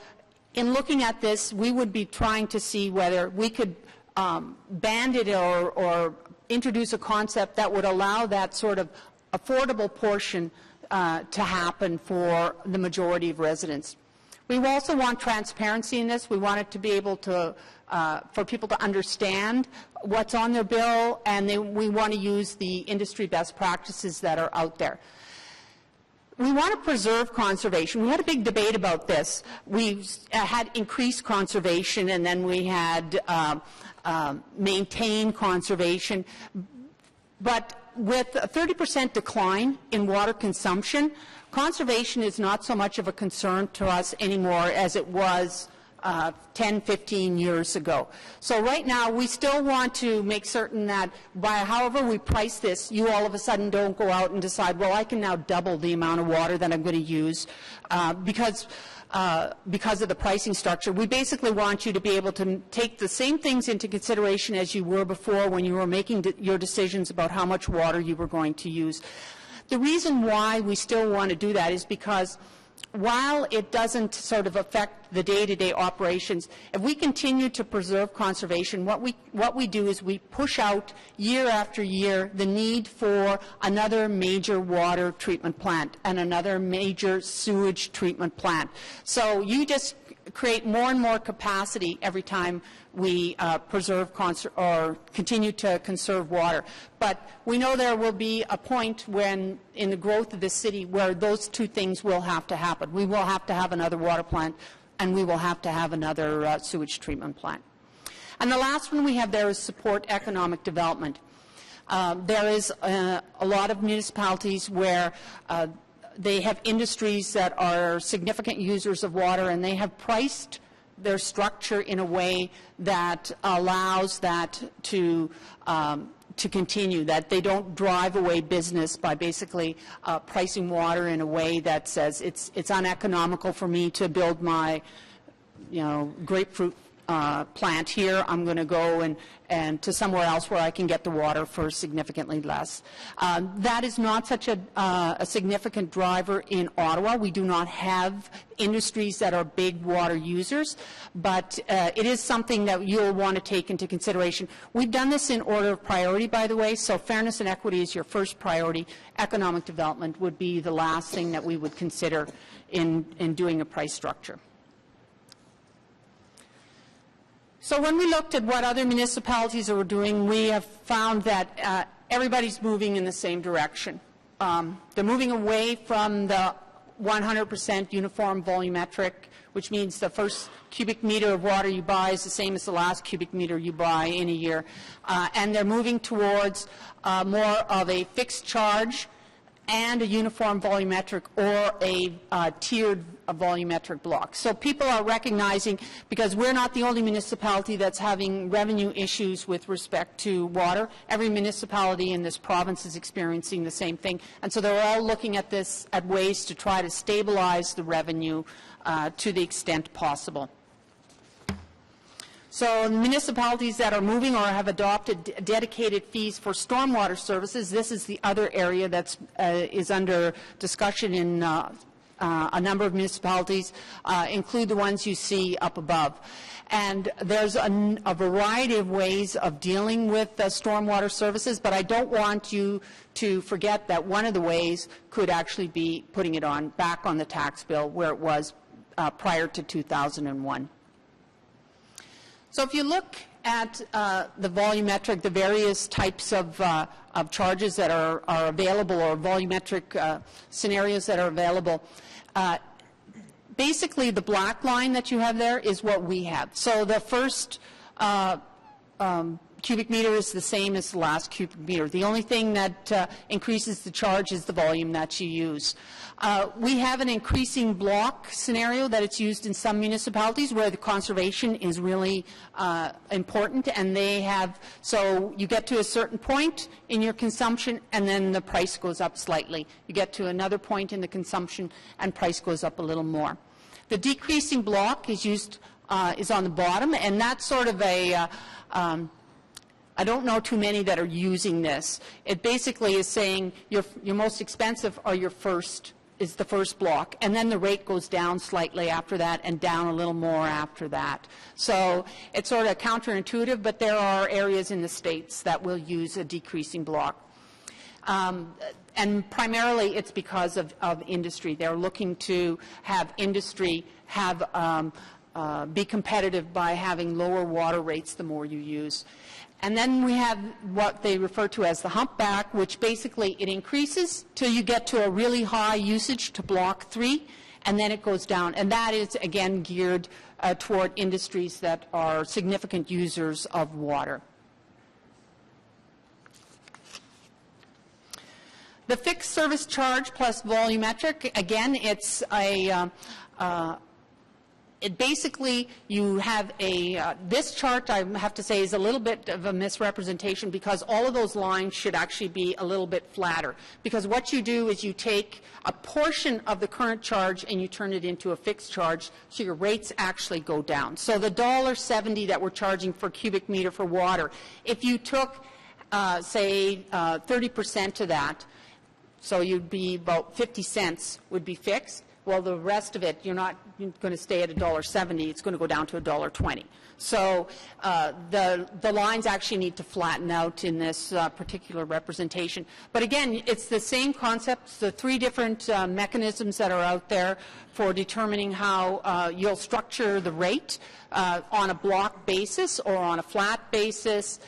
in looking at this, we would be trying to see whether we could band it or introduce a concept that would allow that sort of affordable portion to happen for the majority of residents. We also want transparency in this. We want it to be able to, for people to understand what's on their bill, and we want to use the industry best practices that are out there. We want to preserve conservation. We had a big debate about this. We had increased conservation, and then we had maintained conservation. But with a 30% decline in water consumption, conservation is not so much of a concern to us anymore as it was 10, 15 years ago. So right now, we still want to make certain that by however we price this, you all of a sudden don't go out and decide, well, I can now double the amount of water that I'm going to use because of the pricing structure. We basically want you to be able to take the same things into consideration as you were before when you were making your decisions about how much water you were going to use. The reason why we still want to do that is because while it doesn't sort of affect the day-to-day operations, if we continue to preserve conservation, what we do is we push out year after year the need for another major water treatment plant and another major sewage treatment plant. So you just create more and more capacity every time we preserve or continue to conserve water. But we know there will be a point when, in the growth of this city, where those two things will have to happen. We will have to have another water plant, and we will have to have another sewage treatment plant. And the last one we have there is support economic development. There is a lot of municipalities where they have industries that are significant users of water, and they have priced their structure in a way that allows that to continue, that they don't drive away business by basically pricing water in a way that says it's uneconomical for me to build my, grapefruit plant here. I'm going to go and to somewhere else where I can get the water for significantly less. That is not such a significant driver in Ottawa. We do not have industries that are big water users, but it is something that you'll want to take into consideration. We've done this in order of priority, by the way, so fairness and equity is your first priority. Economic development would be the last thing that we would consider in doing a price structure. So when we looked at what other municipalities are doing, we have found that everybody's moving in the same direction. They're moving away from the 100% uniform volumetric, which means the first cubic meter of water you buy is the same as the last cubic meter you buy in a year. And they're moving towards more of a fixed charge and a uniform volumetric or a tiered volumetric block. So people are recognizing, because we're not the only municipality that's having revenue issues with respect to water, every municipality in this province is experiencing the same thing, and so they're all looking at this, at ways to try to stabilize the revenue to the extent possible. So municipalities that are moving or have adopted dedicated fees for stormwater services, this is the other area that is under discussion in a number of municipalities, include the ones you see up above. And there's a variety of ways of dealing with stormwater services, but I don't want you to forget that one of the ways could actually be putting it back on the tax bill where it was prior to 2001. So if you look at the volumetric, the various types of charges that are available, or volumetric scenarios that are available, basically the black line that you have there is what we have. So the first cubic meter is the same as the last cubic meter. The only thing that increases the charge is the volume that you use. We have an increasing block scenario that it's used in some municipalities where the conservation is really important, and they have, so you get to a certain point in your consumption and then the price goes up slightly. You get to another point in the consumption and price goes up a little more. The decreasing block is used, is on the bottom, and that's sort of a, I don't know too many that are using this. It basically is saying your most expensive are is the first block, and then the rate goes down slightly after that and down a little more after that. So it's sort of counterintuitive, but there are areas in the States that will use a decreasing block. And primarily it's because of industry. They're looking to have industry be competitive by having lower water rates the more you use. And then we have what they refer to as the humpback, which basically it increases till you get to a really high usage to block 3, and then it goes down. And that is, again, geared toward industries that are significant users of water. The fixed service charge plus volumetric, again, it's a it basically, you have a, this chart, I have to say, is a little bit of a misrepresentation, because all of those lines should actually be a little bit flatter. Because what you do is you take a portion of the current charge and you turn it into a fixed charge, so your rates actually go down. So the $1.70 that we're charging for cubic meter for water, if you took, say, 30% of that, so you'd be about 50 cents would be fixed. Well, the rest of it, you're not going to stay at $1.70. It's going to go down to $1.20. So the lines actually need to flatten out in this particular representation. But again, it's the same concepts, the 3 different mechanisms that are out there for determining how you'll structure the rate on a block basis or on a flat basis,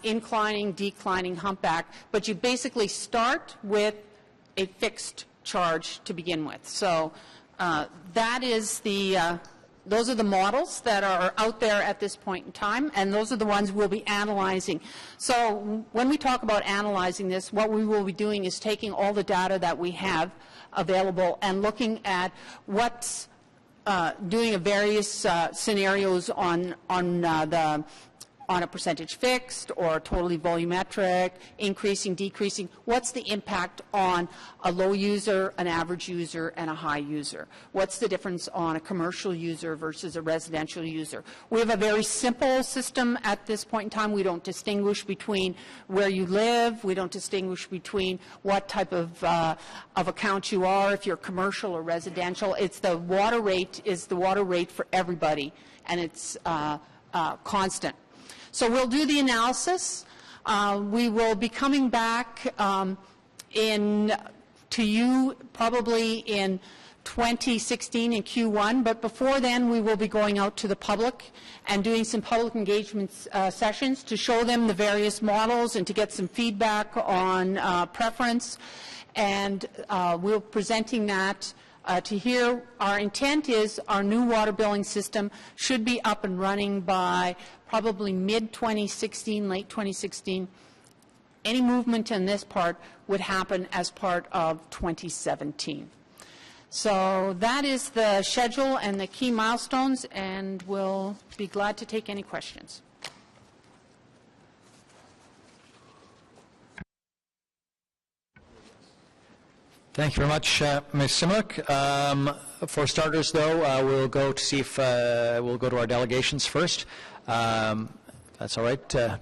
inclining, declining, humpback. But you basically start with a fixed charge to begin with. So that is the, those are the models that are out there at this point in time, and those are the ones we'll be analyzing. So when we talk about analyzing this, what we will be doing is taking all the data that we have available and looking at what's doing a various scenarios on a percentage fixed or totally volumetric, increasing, decreasing. What's the impact on a low user, an average user, and a high user? What's the difference on a commercial user versus a residential user? We have a very simple system at this point in time. We don't distinguish between where you live. We don't distinguish between what type of account you are, if you're commercial or residential. It's the water rate is the water rate for everybody, and it's constant. So we'll do the analysis. We will be coming back to you probably in 2016 in Q1, but before then we will be going out to the public and doing some public engagement sessions to show them the various models and to get some feedback on preference, and we're presenting that to here. Our intent is our new water billing system should be up and running by probably mid-2016, late 2016, any movement in this part would happen as part of 2017. So that is the schedule and the key milestones, and we'll be glad to take any questions. Thank you very much, Ms. Simlick. For starters, though, we'll go to see if we'll go to our delegations first. That's all right.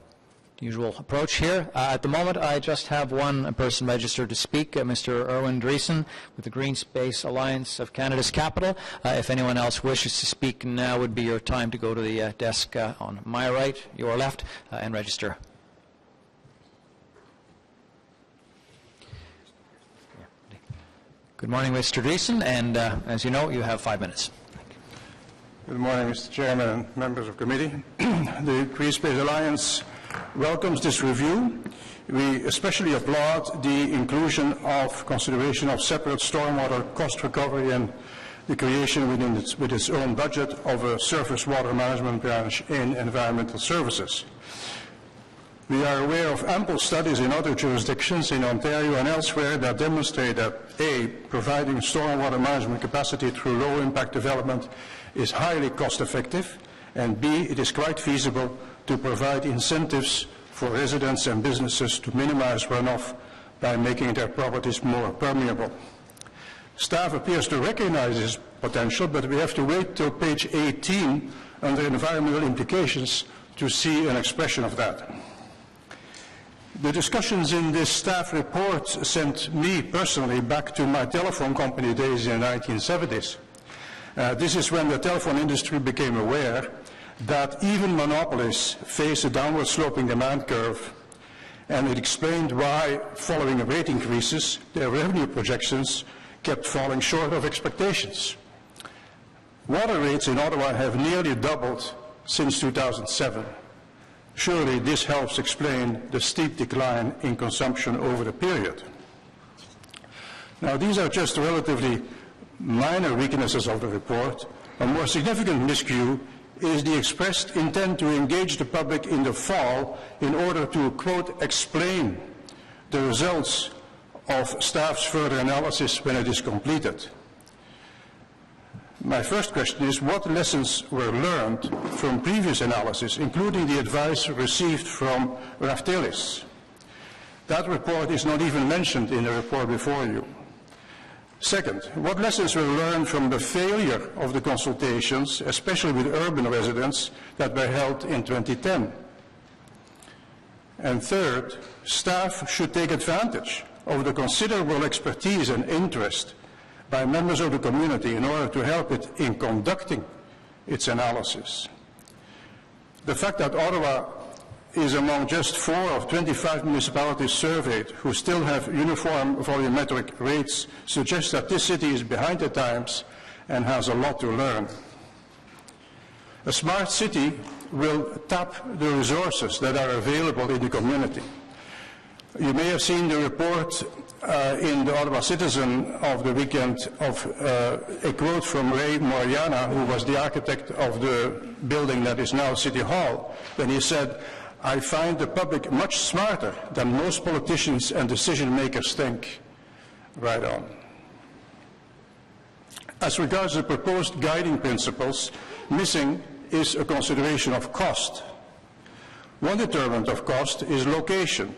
Usual approach here. At the moment, I just have one person registered to speak, Mr. Erwin Dreesen with the Green Space Alliance of Canada's capital. If anyone else wishes to speak, now would be your time to go to the desk on my right, your left, and register. Good morning, Mr. Dreesen, and as you know, you have 5 minutes. Good morning, Mr. Chairman and members of committee. The Green Space Alliance welcomes this review. We especially applaud the inclusion of consideration of separate stormwater cost recovery and the creation with its own budget of a surface water management branch in environmental services. We are aware of ample studies in other jurisdictions in Ontario and elsewhere that demonstrate that A, providing stormwater management capacity through low-impact development is highly cost-effective, and B, it is quite feasible to provide incentives for residents and businesses to minimize runoff by making their properties more permeable. Staff appears to recognize this potential, but we have to wait till page 18 under environmental implications to see an expression of that. The discussions in this staff report sent me personally back to my telephone company days in the 1970s. This is when the telephone industry became aware that even monopolies face a downward sloping demand curve, and it explained why, following rate increases, their revenue projections kept falling short of expectations. Water rates in Ottawa have nearly doubled since 2007. Surely this helps explain the steep decline in consumption over the period. Now, these are just relatively minor weaknesses of the report. A more significant miscue is the expressed intent to engage the public in the fall in order to, quote, explain the results of staff's further analysis when it is completed. My first question is, what lessons were learned from previous analysis, including the advice received from Raftelis? That report is not even mentioned in the report before you. Second, what lessons were learned from the failure of the consultations, especially with urban residents, that were held in 2010? And third, staff should take advantage of the considerable expertise and interest by members of the community in order to help it in conducting its analysis. The fact that Ottawa is among just 4 of 25 municipalities surveyed who still have uniform volumetric rates suggests that this city is behind the times and has a lot to learn. A smart city will tap the resources that are available in the community. You may have seen the report in the Ottawa Citizen of the weekend of a quote from Ray Moriana, who was the architect of the building that is now City Hall, when he said, "I find the public much smarter than most politicians and decision makers think." Right on. As regards the proposed guiding principles, missing is a consideration of cost. One determinant of cost is location.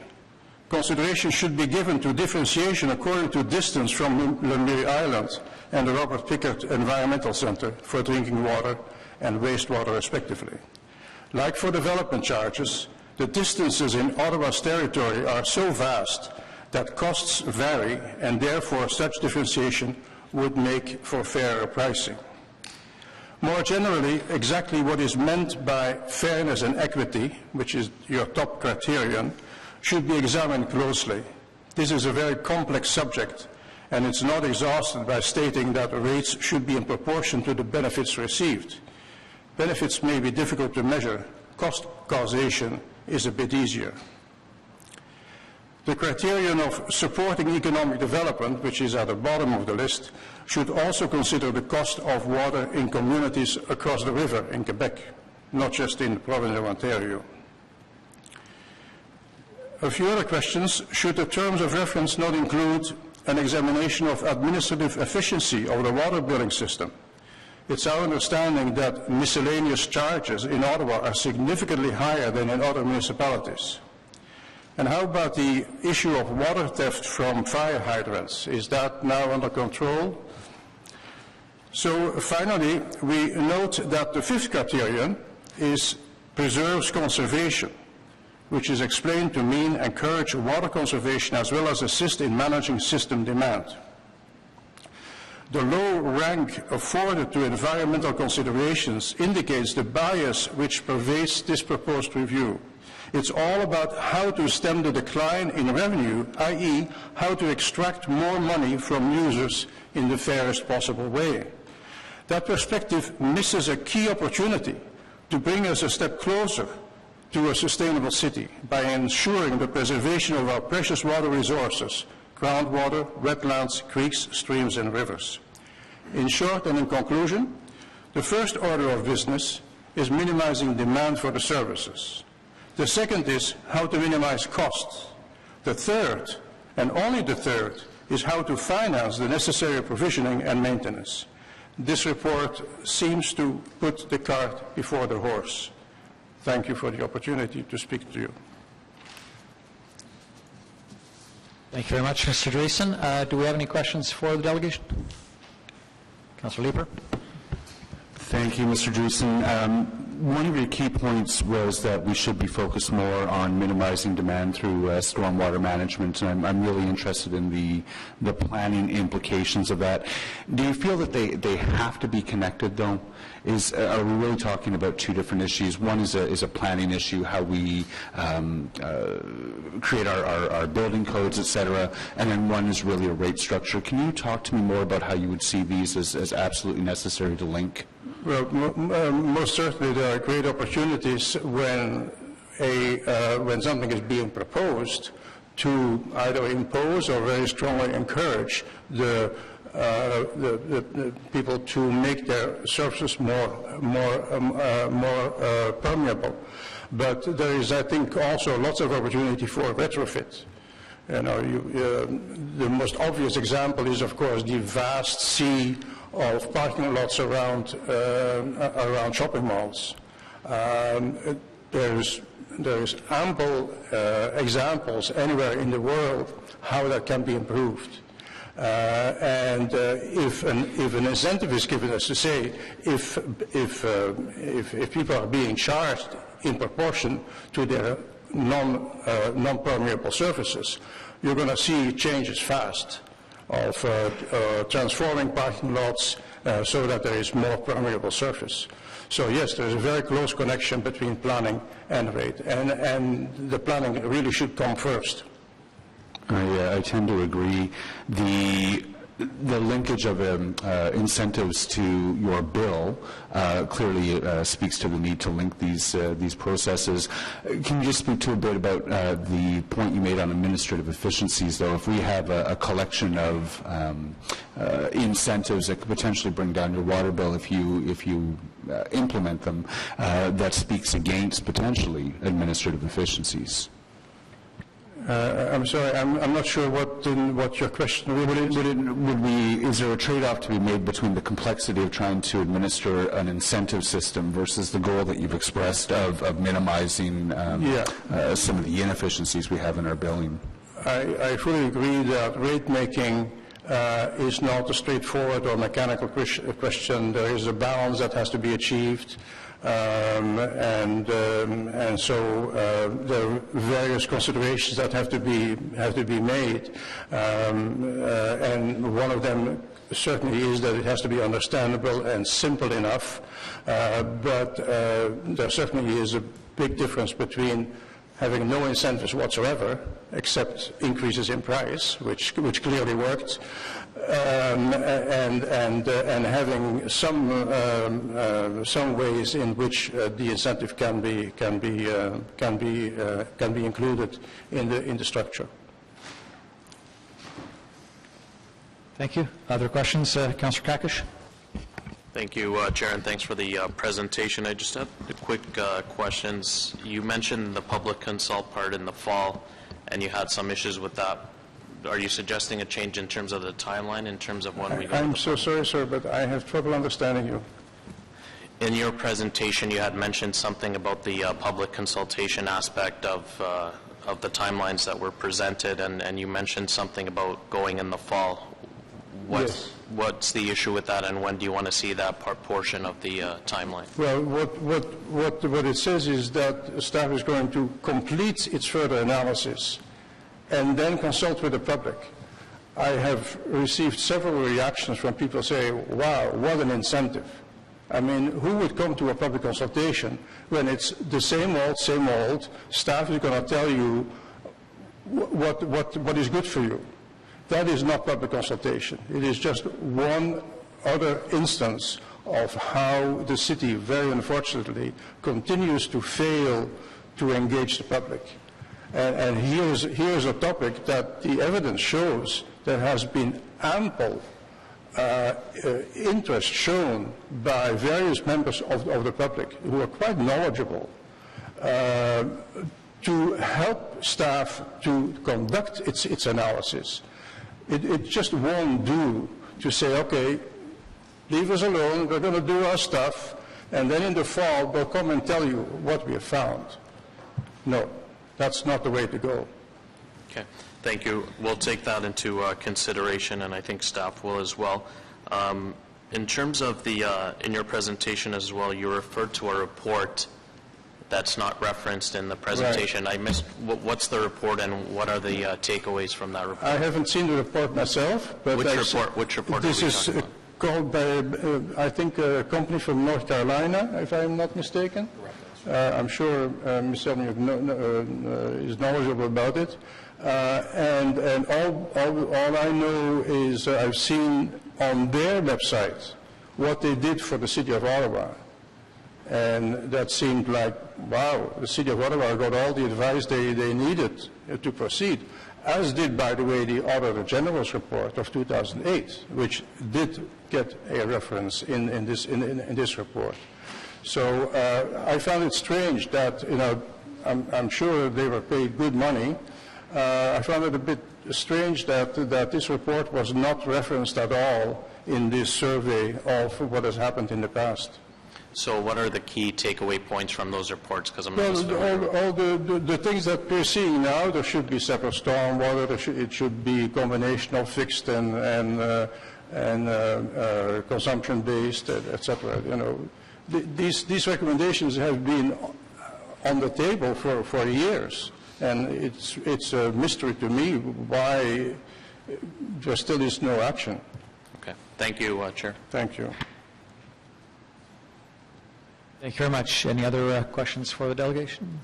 Consideration should be given to differentiation according to distance from Lumbiri Island and the Robert Pickard Environmental Centre for drinking water and wastewater respectively. Like for development charges, the distances in Ottawa's territory are so vast that costs vary, and therefore such differentiation would make for fairer pricing. More generally, exactly what is meant by fairness and equity, which is your top criterion, should be examined closely. This is a very complex subject, and it's not exhausted by stating that rates should be in proportion to the benefits received. Benefits may be difficult to measure. Cost causation is a bit easier. The criterion of supporting economic development, which is at the bottom of the list, should also consider the cost of water in communities across the river in Quebec, not just in the province of Ontario. A few other questions. Should the terms of reference not include an examination of administrative efficiency of the water billing system? It's our understanding that miscellaneous charges in Ottawa are significantly higher than in other municipalities. And how about the issue of water theft from fire hydrants? Is that now under control? So finally, we note that the fifth criterion is preserves conservation, which is explained to mean encourage water conservation as well as assist in managing system demand. The low rank afforded to environmental considerations indicates the bias which pervades this proposed review. It's all about how to stem the decline in revenue, i.e., how to extract more money from users in the fairest possible way. That perspective misses a key opportunity to bring us a step closer to a sustainable city by ensuring the preservation of our precious water resources, groundwater, wetlands, creeks, streams, and rivers. In short and in conclusion, the first order of business is minimizing demand for the services. The second is how to minimize costs. The third, and only the third, is how to finance the necessary provisioning and maintenance. This report seems to put the cart before the horse. Thank you for the opportunity to speak to you. Thank you very much, Mr. Dreesen. Do we have any questions for the delegation? Councillor Leeper. Thank you, Mr. Dreesen. One of your key points was that we should be focused more on minimizing demand through stormwater management, and I'm really interested in the planning implications of that. Do you feel that they have to be connected, though? Are we really talking about two different issues? One is a planning issue, how we create our building codes, et cetera, and then one is really a rate structure. Can you talk to me more about how you would see these as absolutely necessary to link? Well, most certainly there are great opportunities when something is being proposed to either impose or very strongly encourage the people to make their surfaces more permeable. But there is, I think, also lots of opportunity for retrofit. You know, the most obvious example is, of course, the vast sea of parking lots around shopping malls. There is ample examples anywhere in the world how that can be improved. And if an incentive is given, as to say, if people are being charged in proportion to their non-permeable surfaces, you're going to see changes fast of transforming parking lots so that there is more permeable surface. So yes, there's a very close connection between planning and rate, and the planning really should come first. I tend to agree. The linkage of incentives to your bill clearly speaks to the need to link these processes. Can you just speak to a bit about the point you made on administrative efficiencies, though? If we have a collection of incentives that could potentially bring down your water bill if you implement them, that speaks against potentially administrative efficiencies. I'm sorry, I'm not sure what your question really is there a trade-off to be made between the complexity of trying to administer an incentive system versus the goal that you've expressed of minimizing some of the inefficiencies we have in our billing? I fully agree that rate making is not a straightforward or mechanical question. There is a balance that has to be achieved. And so there are various considerations that have to be made, and one of them certainly is that it has to be understandable and simple enough. But there certainly is a big difference between having no incentives whatsoever, except increases in price, which clearly worked, and having some ways in which the incentive can be included in the structure. Thank you. Other questions, Councillor Kakish? Thank you, Chair, and thanks for the presentation. I just have quick questions. You mentioned the public consult part in the fall. and you had some issues with that. Are you suggesting a change in terms of the timeline, in terms of when we go? I'm so sorry, sir, but I have trouble understanding you. In your presentation, you had mentioned something about the public consultation aspect of the timelines that were presented, and you mentioned something about going in the fall. Yes. What's the issue with that, and when do you want to see that portion of the timeline? Well, what it says is that staff is going to complete its further analysis and then consult with the public. I have received several reactions from people saying, wow, what an incentive. I mean, who would come to a public consultation when it's the same old, staff is going to tell you what is good for you? That is not public consultation. It is just one other instance of how the city, very unfortunately, continues to fail to engage the public. And here's a topic that the evidence shows there has been ample interest shown by various members of the public who are quite knowledgeable to help staff to conduct its analysis. It just won't do to say, okay, leave us alone, we're going to do our stuff, and then in the fall we'll come and tell you what we have found. No, that's not the way to go. Okay, thank you. We'll take that into consideration, and I think staff will as well. In terms of the, in your presentation as well, you referred to a report that's not referenced in the presentation. Right. I missed, what's the report and what are the takeaways from that report? I haven't seen the report myself, but Which report this is called by, I think, a company from North Carolina, if I'm not mistaken. I'm sure Ms. Elliott is knowledgeable about it. And all I know is I've seen on their website what they did for the city of Ottawa. And that seemed like, wow, the city of Ottawa got all the advice they needed to proceed, as did, by the way, the Auditor General's report of 2008, which did get a reference in this report. So I found it strange that, I'm sure they were paid good money. I found it a bit strange that this report was not referenced at all in this survey of what has happened in the past. So what are the key takeaway points from those reports? Because I'm not all the things that we're seeing now, there should be separate stormwater, it should be a combination of fixed and consumption-based, etc. These recommendations have been on the table for years, and it's a mystery to me why there still is no action. Okay. Thank you, Chair. Thank you. Thank you very much. Any other questions for the delegation?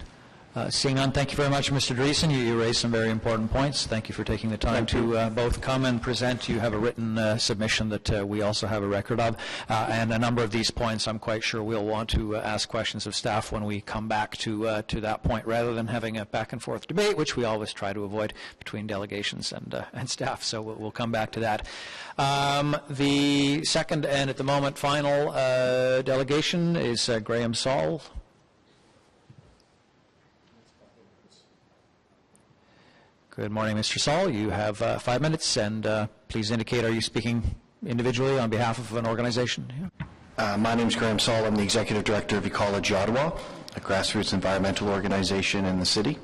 Seeing none, thank you very much, Mr. Dreesen. You raised some very important points. Thank you for taking the time to both come and present. You have a written submission that we also have a record of. And a number of these points, I'm quite sure we'll want to ask questions of staff when we come back to that point, rather than having a back-and-forth debate, which we always try to avoid between delegations and staff. So we'll come back to that. The second and at the moment final delegation is Graham Saul. Good morning, Mr. Saul. You have 5 minutes, and please indicate, are you speaking individually on behalf of an organization? Yeah. My name is Graham Saul. I'm the Executive Director of Ecology Ottawa, a grassroots environmental organization in the city.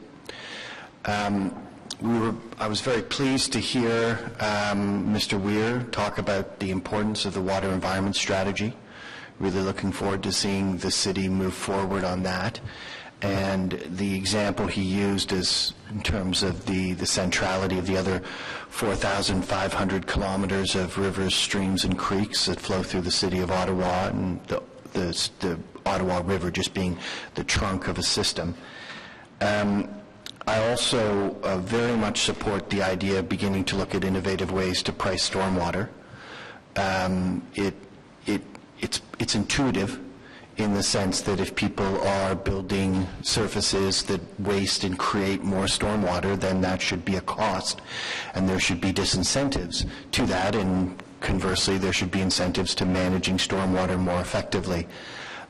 I was very pleased to hear Mr. Weir talk about the importance of the water environment strategy. Really looking forward to seeing the city move forward on that. And the example he used is in terms of the centrality of the other 4,500 kilometers of rivers, streams, and creeks that flow through the city of Ottawa, and the Ottawa River just being the trunk of a system. I also very much support the idea of beginning to look at innovative ways to price stormwater. It's intuitive, in the sense that if people are building surfaces that waste and create more stormwater, then that should be a cost, and there should be disincentives to that, and conversely, there should be incentives to managing stormwater more effectively.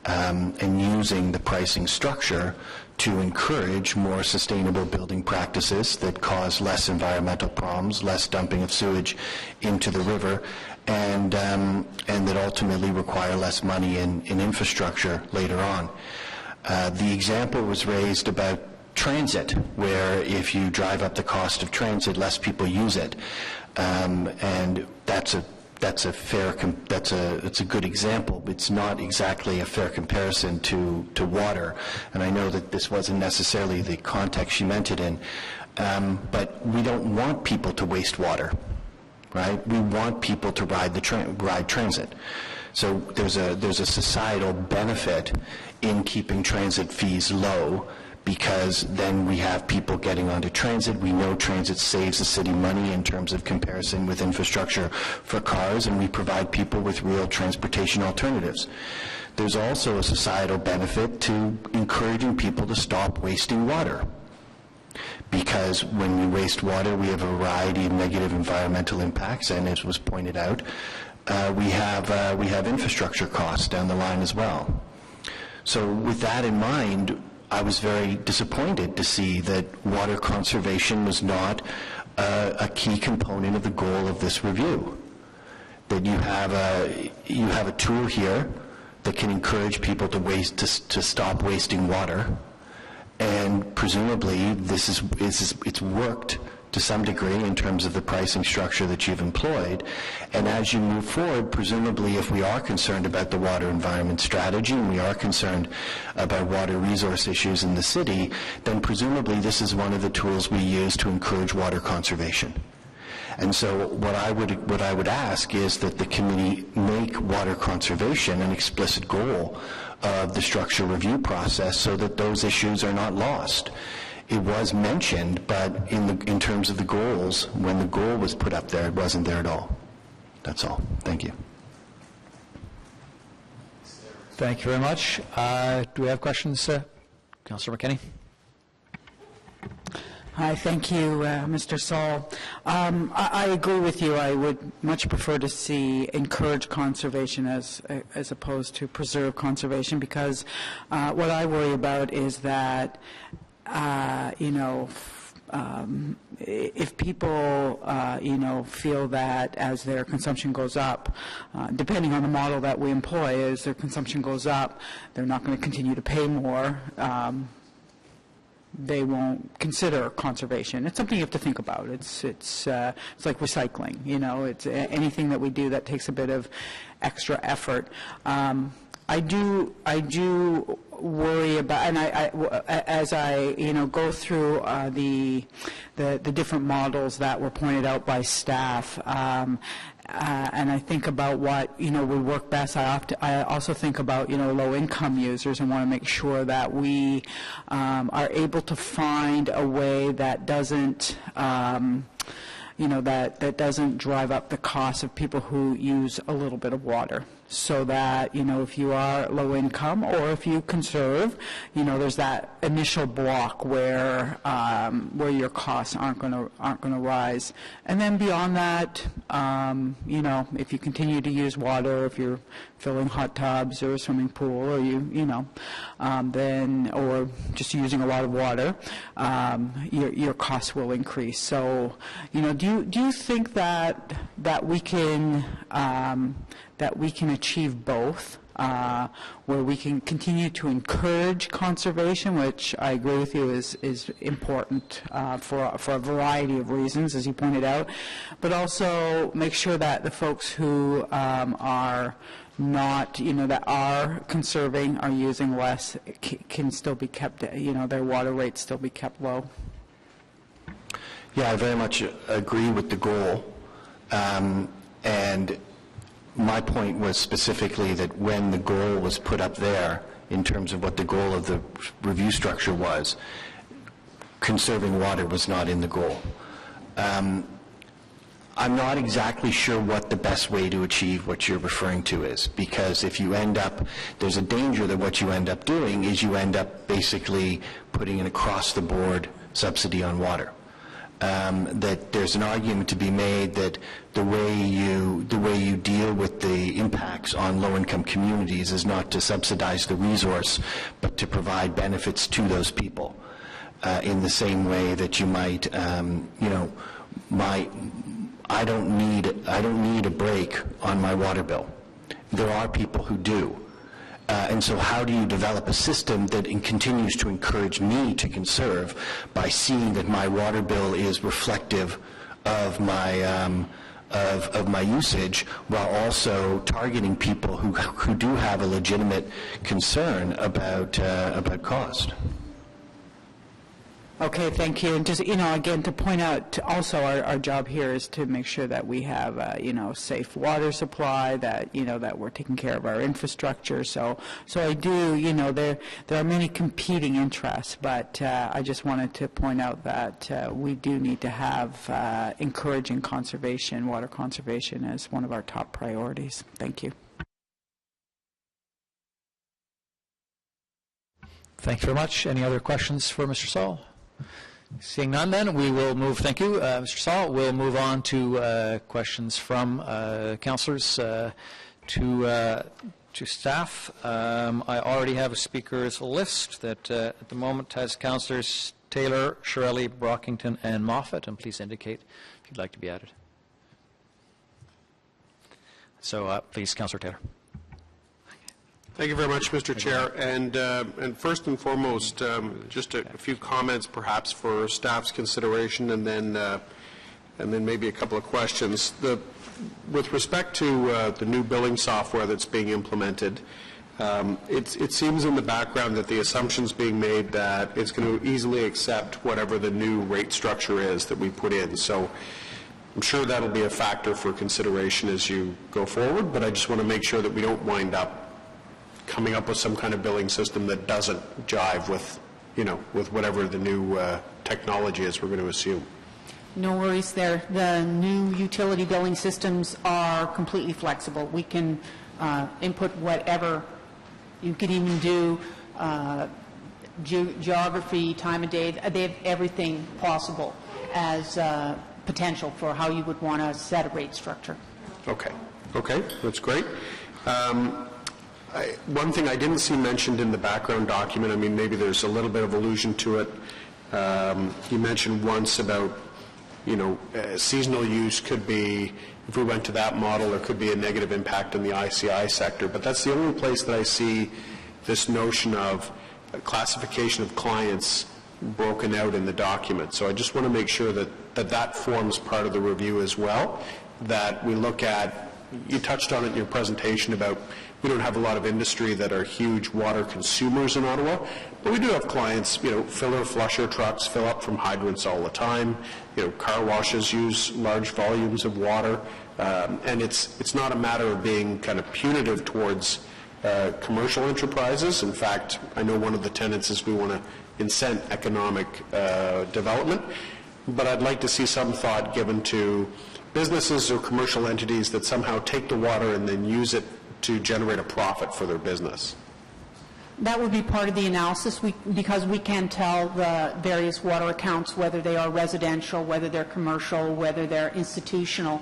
and using the pricing structure to encourage more sustainable building practices that cause less environmental problems, less dumping of sewage into the river, and that ultimately require less money in infrastructure later on. The example was raised about transit, where if you drive up the cost of transit, less people use it, and that's a fair, it's a good example, but it's not exactly a fair comparison to water. And I know that this wasn't necessarily the context she meant it in, but we don't want people to waste water, right? We want people to ride transit. So there's a societal benefit in keeping transit fees low, because then we have people getting onto transit. We know transit saves the city money in terms of comparison with infrastructure for cars, and we provide people with real transportation alternatives. There's also a societal benefit to encouraging people to stop wasting water, because when we waste water, we have a variety of negative environmental impacts, and as was pointed out, we have infrastructure costs down the line as well. So with that in mind, I was very disappointed to see that water conservation was not a key component of the goal of this review. That you have a tool here that can encourage people to stop wasting water, and presumably it's worked to some degree in terms of the pricing structure that you've employed. And as you move forward, presumably if we are concerned about the water environment strategy and we are concerned about water resource issues in the city, then presumably this is one of the tools we use to encourage water conservation. And so what I would ask is that the committee make water conservation an explicit goal of the structure review process so that those issues are not lost. It was mentioned, but in terms of the goals, when the goal was put up there, it wasn't there at all. That's all. Thank you. Thank you very much. Do we have questions? Councillor McKinney? Hi, thank you, Mr. Saul. I agree with you. I would much prefer to see encourage conservation as opposed to preserve conservation, because what I worry about is that if people, feel that as their consumption goes up, depending on the model that we employ, as their consumption goes up, they're not going to continue to pay more. They won't consider conservation. It's something you have to think about. It's like recycling. It's anything that we do that takes a bit of extra effort. I do worry about, and as I go through the different models that were pointed out by staff, and I think about what would work best. I also think about low-income users, and want to make sure that we are able to find a way that doesn't that doesn't drive up the cost of people who use a little bit of water. So that, if you are low income or if you conserve, there's that initial block where your costs aren't going to rise. And then beyond that, if you continue to use water, if you're filling hot tubs or a swimming pool, or then, or just using a lot of water, your costs will increase. So, do you think that we can achieve both, where we can continue to encourage conservation, which I agree with you is important for a variety of reasons, as you pointed out, but also make sure that the folks who are not, that are conserving, are using less, can still be kept, their water rates still be kept low. Yeah, I very much agree with the goal, and my point was specifically that when the goal was put up there, in terms of what the goal of the review structure was, conserving water was not in the goal. I'm not exactly sure what the best way to achieve what you're referring to is, because if you end up, there's a danger that what you end up doing is you end up basically putting an across-the-board subsidy on water. that there's an argument to be made that the way you deal with the impacts on low-income communities is not to subsidize the resource, but to provide benefits to those people. In the same way that you might, I don't need a break on my water bill. There are people who do. And so how do you develop a system that continues to encourage me to conserve by seeing that my water bill is reflective of my my usage, while also targeting people who do have a legitimate concern about cost? Okay, thank you. And just, again, to point out, also our job here is to make sure that we have, safe water supply, that, that we're taking care of our infrastructure. So I do, there are many competing interests, but I just wanted to point out that we do need to have encouraging conservation, water conservation as one of our top priorities. Thank you. Thank you very much. Any other questions for Mr. Saul? Seeing none, then, we will move, thank you, Mr. Saul. We'll move on to questions from councillors to staff. I already have a speakers list that at the moment has councillors Taylor, Shirelli, Brockington, and Moffat, and please indicate if you'd like to be added. So please, Councillor Taylor. Thank you very much, Mr. Chair. And first and foremost, just a few comments, perhaps, for staff's consideration, and then maybe a couple of questions. With respect to the new billing software that's being implemented, it seems in the background that the assumption's being made that it's going to easily accept whatever the new rate structure is that we put in. So I'm sure that'll be a factor for consideration as you go forward, but I just want to make sure that we don't wind up coming up with some kind of billing system that doesn't jive with, with whatever the new technology is we're going to assume. No worries there. The new utility billing systems are completely flexible. We can input whatever. You can even do geography, time of day. They have everything possible as potential for how you would want to set a rate structure. Okay, that's great. One thing I didn't see mentioned in the background document, I mean, maybe there's a little bit of allusion to it. You mentioned once about, seasonal use could be, if we went to that model, there could be a negative impact on the ICI sector, but that's the only place that I see this notion of classification of clients broken out in the document. So I just want to make sure that forms part of the review as well, that we look at, you touched on it in your presentation about we don't have a lot of industry that are huge water consumers in Ottawa, but we do have clients, filler flusher trucks fill up from hydrants all the time, car washes use large volumes of water, and it's not a matter of being kind of punitive towards commercial enterprises. In fact, I know one of the tenets is we want to incent economic development, but I'd like to see some thought given to businesses or commercial entities that somehow take the water and then use it to generate a profit for their business. That would be part of the analysis, because we can tell the various water accounts, whether they are residential, whether they're commercial, whether they're institutional.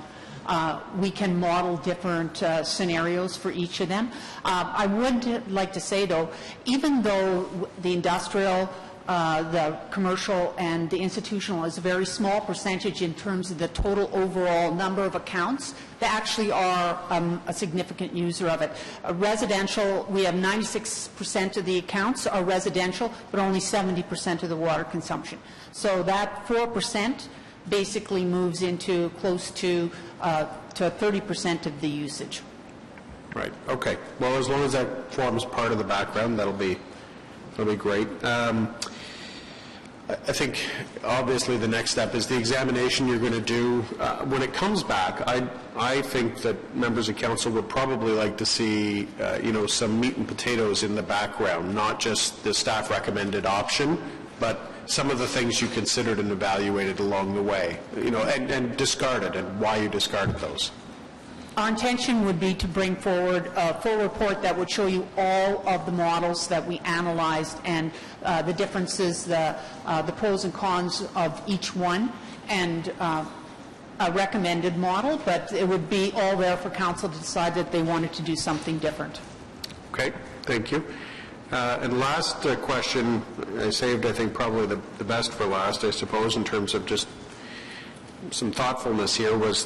We can model different scenarios for each of them. I would like to say, though, even though the industrial, the commercial, and the institutional is a very small percentage in terms of the total overall number of accounts, they actually are a significant user of it. Residential, we have 96% of the accounts are residential, but only 70% of the water consumption. So that 4% basically moves into close to 30% of the usage. Right. Okay. Well, as long as that forms part of the background, that'll be great. I think, obviously, the next step is the examination you're going to do. When it comes back, I think that members of council would probably like to see, some meat and potatoes in the background, not just the staff recommended option, but some of the things you considered and evaluated along the way, and discarded, and why you discarded those. Our intention would be to bring forward a full report that would show you all of the models that we analyzed and the differences, the pros and cons of each one, and a recommended model, but it would be all there for council to decide that they wanted to do something different. Okay, thank you. And last question, I saved, I think, probably the best for last, I suppose, in terms of just some thoughtfulness here, was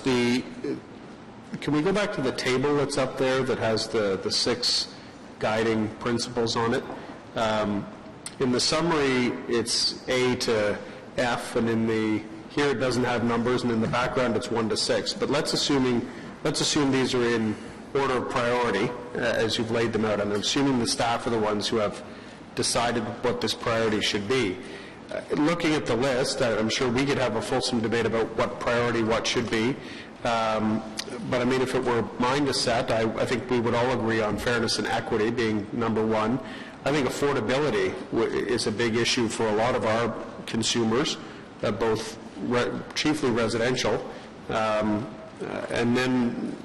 can we go back to the table that's up there that has the 6 guiding principles on it? In the summary, it's A to F, and here it doesn't have numbers, and in the background it's 1 to 6. But let's assume these are in order of priority, as you've laid them out, and I'm assuming the staff are the ones who have decided what this priority should be. Looking at the list, I'm sure we could have a fulsome debate about what priority what should be, but I mean, if it were mine to set, I think we would all agree on fairness and equity being number 1. I think affordability is a big issue for a lot of our consumers, both chiefly residential, and then,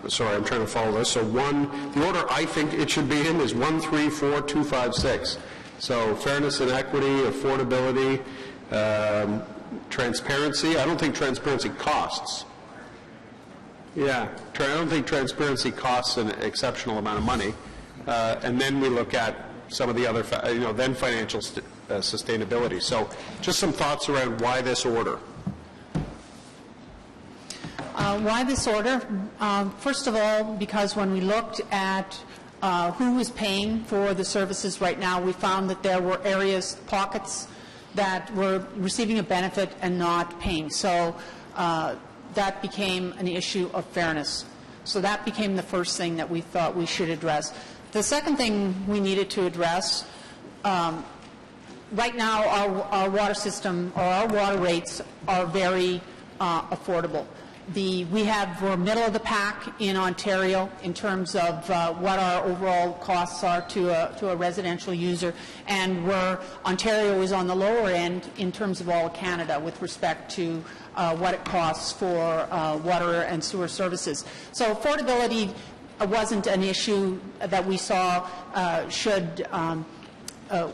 sorry, I'm trying to follow this. So the order I think it should be in is 1, 3, 4, 2, 5, 6. So fairness and equity, affordability, transparency. I don't think transparency costs. Yeah, I don't think transparency costs an exceptional amount of money. And then we look at some of the other, then financial sustainability. So just some thoughts around why this order. Why this order? First of all, because when we looked at who was paying for the services right now, we found that there were pockets that were receiving a benefit and not paying. So that became an issue of fairness. So that became the first thing that we thought we should address. The second thing we needed to address, right now our water system, or our water rates are very affordable. We're middle of the pack in Ontario in terms of what our overall costs are to a residential user, and Ontario is on the lower end in terms of all of Canada with respect to what it costs for water and sewer services. So affordability wasn't an issue that we saw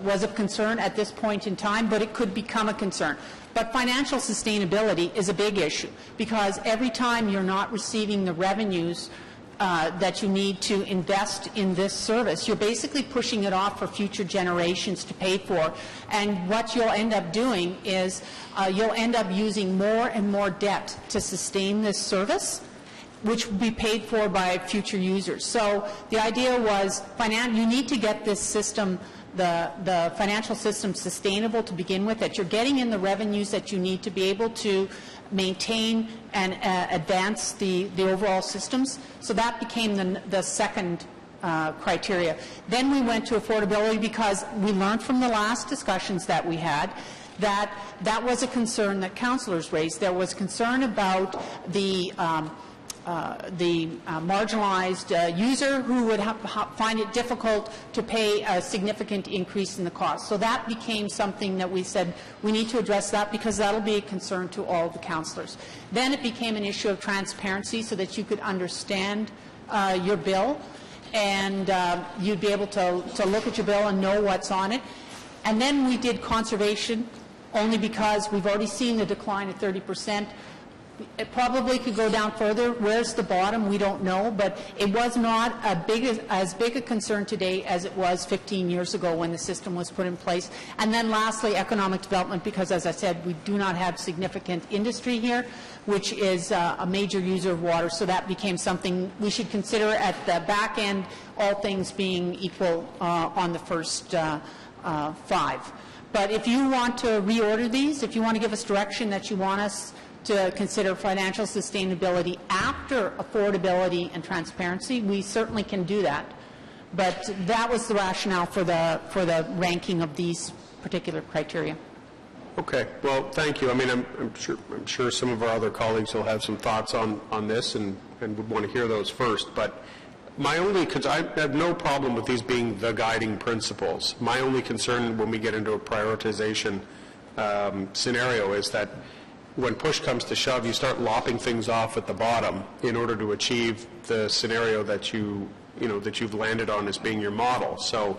was of concern at this point in time, but it could become a concern. But financial sustainability is a big issue, because every time you're not receiving the revenues that you need to invest in this service, you're basically pushing it off for future generations to pay for. And what you'll end up doing is you'll end up using more and more debt to sustain this service, which will be paid for by future users. So the idea was you need to get this system, the financial system, sustainable to begin with, that you're getting in the revenues that you need to be able to maintain and advance the overall systems. So that became the second criteria. Then we went to affordability, because we learned from the last discussions that we had that was a concern that councillors raised. There was concern about the marginalized user who would find it difficult to pay a significant increase in the cost. So that became something that we said we need to address that, because that'll be a concern to all the councillors. Then it became an issue of transparency, so that you could understand your bill, and you'd be able to look at your bill and know what's on it. And then we did conservation, only because we've already seen the decline at 30%. It probably could go down further. Where's the bottom? We don't know, but it was not as big a concern today as it was 15 years ago when the system was put in place. And then lastly, economic development, because as I said, we do not have significant industry here, which is a major user of water, so that became something we should consider at the back end, all things being equal on the first 5. But if you want to reorder these, if you want to give us direction that you want us to consider financial sustainability after affordability and transparency, we certainly can do that. But that was the rationale for the ranking of these particular criteria. Okay. Well, thank you. I mean, I'm sure some of our other colleagues will have some thoughts on this and would want to hear those first. But my only, because I have no problem with these being the guiding principles. My only concern when we get into a prioritization scenario is that when push comes to shove, you start lopping things off at the bottom in order to achieve the scenario that that you've landed on as being your model. So,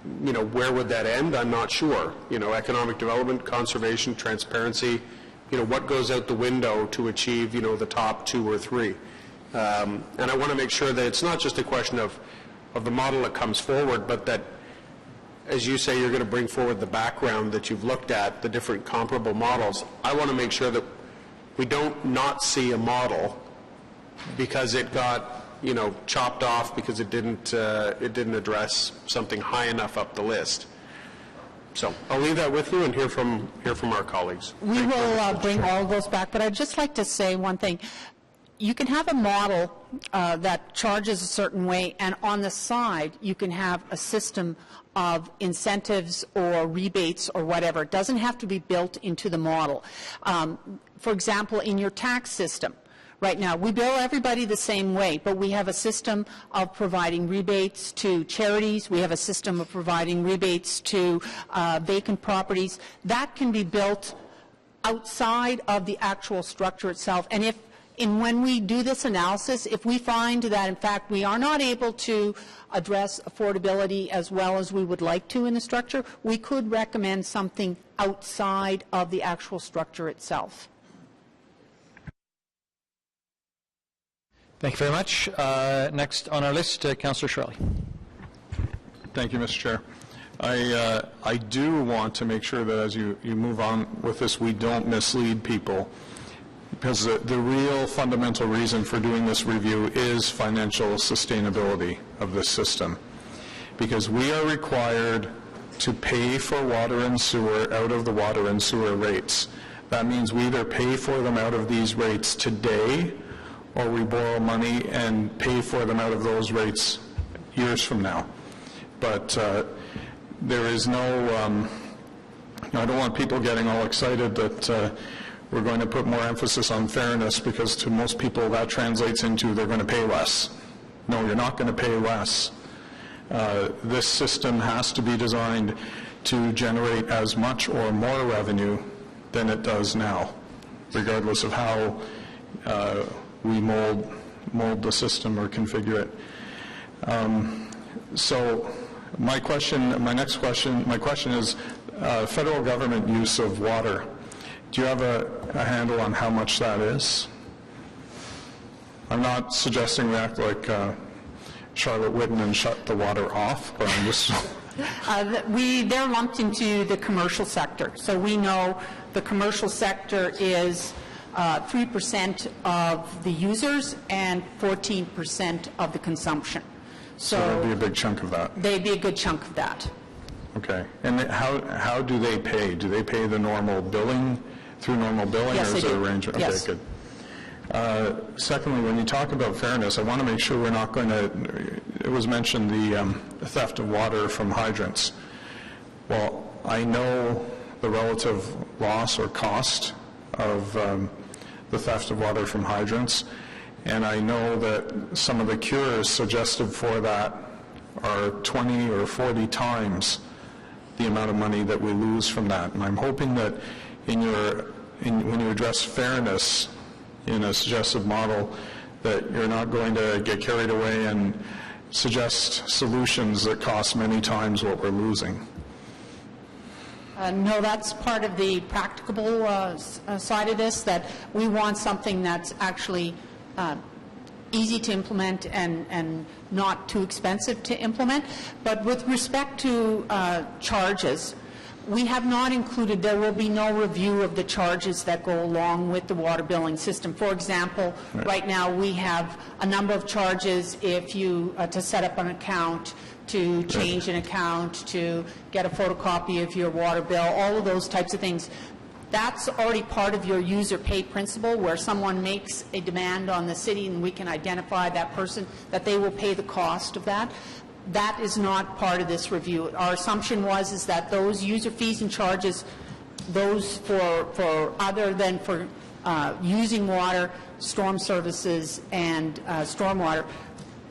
where would that end? I'm not sure. Economic development, conservation, transparency, what goes out the window to achieve, the top 2 or 3. And I want to make sure that it's not just a question of the model that comes forward, but that, as you say, you're going to bring forward the background that you've looked at, the different comparable models. I want to make sure that we don't not see a model because it got, chopped off because it didn't address something high enough up the list. So I'll leave that with you and hear from our colleagues. We will bring all of those back, but I'd just like to say one thing. You can have a model that charges a certain way, and on the side you can have a system of incentives or rebates or whatever. It doesn't have to be built into the model. For example, in your tax system, right now, we bill everybody the same way, but we have a system of providing rebates to charities. We have a system of providing rebates to vacant properties. That can be built outside of the actual structure itself. And when we do this analysis, if we find that, in fact, we are not able to address affordability as well as we would like to in the structure, we could recommend something outside of the actual structure itself. Thank you very much. Next on our list, Councillor Shirley. Thank you, Mr. Chair. I do want to make sure that as you move on with this, we don't mislead people, because the real fundamental reason for doing this review is financial sustainability of this system. Because we are required to pay for water and sewer out of the water and sewer rates. That means we either pay for them out of these rates today, or we borrow money and pay for them out of those rates years from now. But there is no, I don't want people getting all excited that we're going to put more emphasis on fairness, because to most people that translates into they're going to pay less. No, you're not going to pay less. This system has to be designed to generate as much or more revenue than it does now, regardless of how we mold the system or configure it. So my question is federal government use of water. Do you have a handle on how much that is? I'm not suggesting we act like Charlotte Whitten and shut the water off, but I'm just... They're lumped into the commercial sector. So we know the commercial sector is 3% of the users and 14% of the consumption. So that'd be a big chunk of that. They'd be a good chunk of that. Okay. And how do they pay? Do they pay the normal billing, through normal billing? Yes, or is they it do. arranged? Okay, Yes. good. Secondly, when you talk about fairness, I want to make sure we're not going to, it was mentioned the theft of water from hydrants. Well, I know the relative loss or cost of the theft of water from hydrants, and I know that some of the cures suggested for that are 20 or 40 times the amount of money that we lose from that. And I'm hoping that when you address fairness in a suggestive model, that you're not going to get carried away and suggest solutions that cost many times what we're losing. No, that's part of the practicable side of this, that we want something that's actually easy to implement and not too expensive to implement. But with respect to charges, we have not included, there will be no review of the charges that go along with the water billing system. For example, right now we have a number of charges if you, to set up an account, to change an account, to get a photocopy of your water bill, all of those types of things. That's already part of your user pay principle, where someone makes a demand on the city and we can identify that person, that they will pay the cost of that. That is not part of this review. Our assumption is that those user fees and charges, those for other than for using water, storm services, and stormwater,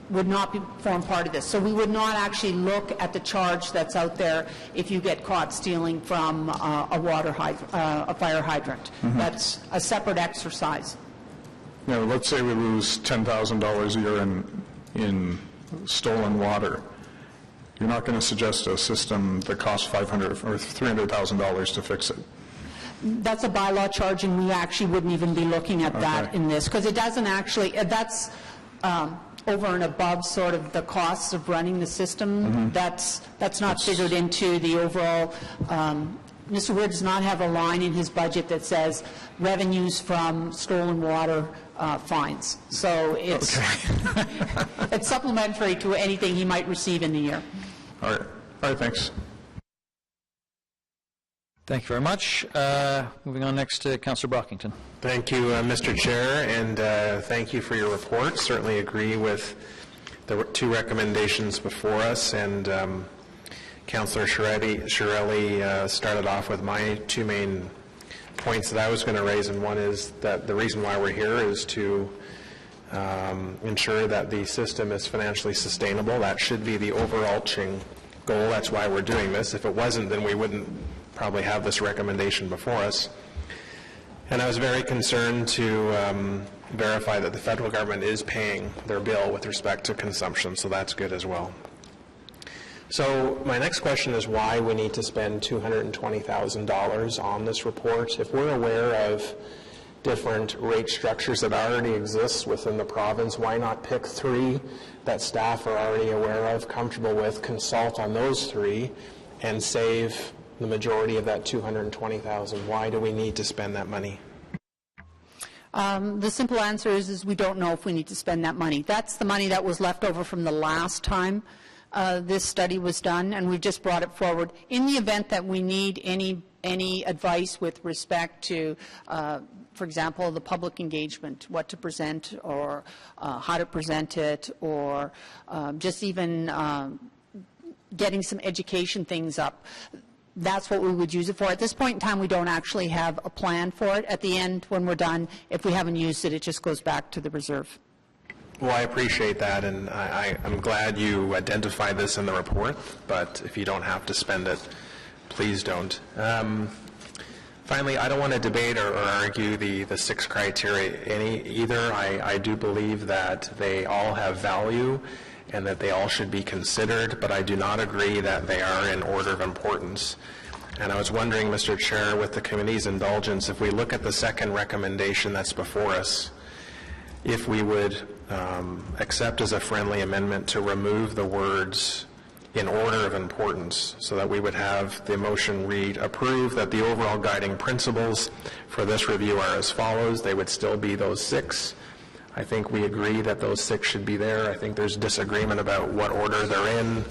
would not form part of this. So we would not actually look at the charge that's out there if you get caught stealing from a fire hydrant. Mm-hmm. That's a separate exercise. You know, let's say we lose $10,000 a year in stolen water. You're not going to suggest a system that costs $500,000 or $300,000 to fix it. That's a bylaw charge, and we actually wouldn't even be looking at that in this, because it doesn't actually, that's over and above sort of the costs of running the system. That's not figured into the overall. Mr. Weir does not have a line in his budget that says revenues from stolen water fines. So it's, it's supplementary to anything he might receive in the year. All right, thanks. Thank you very much. Moving on next to Councillor Brockington. Thank you, Mr. Chair, and thank you for your report. Certainly agree with the two recommendations before us, and Councillor Shirelli started off with my two main points that I was going to raise, and one is that the reason why we're here is to ensure that the system is financially sustainable. That should be the overarching goal. That's why we're doing this. If it wasn't, then we wouldn't probably have this recommendation before us. And I was very concerned to verify that the federal government is paying their bill with respect to consumption, so that's good as well. So my next question is why we need to spend $220,000 on this report. If we're aware of different rate structures that already exist within the province, why not pick three that staff are already aware of, comfortable with, consult on those three, and save the majority of that $220,000? Why do we need to spend that money? The simple answer is we don't know if we need to spend that money. That's the money that was left over from the last time this study was done, and we've just brought it forward. In the event that we need any advice with respect to, for example, the public engagement, what to present or how to present it, or just even getting some education things up, that's what we would use it for. At this point in time, we don't actually have a plan for it. At the end, when we're done, if we haven't used it, it just goes back to the reserve. Well, I appreciate that, and I'm glad you identified this in the report, but if you don't have to spend it, please don't. Finally, I don't want to debate or argue the six criteria either. I do believe that they all have value and that they all should be considered, but I do not agree that they are in order of importance. And I was wondering, Mr. Chair, with the committee's indulgence, if we look at the second recommendation that's before us, if we would accept as a friendly amendment to remove the words in order of importance, so that we would have the motion read, approve that the overall guiding principles for this review are as follows. They would still be those six. I think we agree that those six should be there. I think there's disagreement about what order they're in,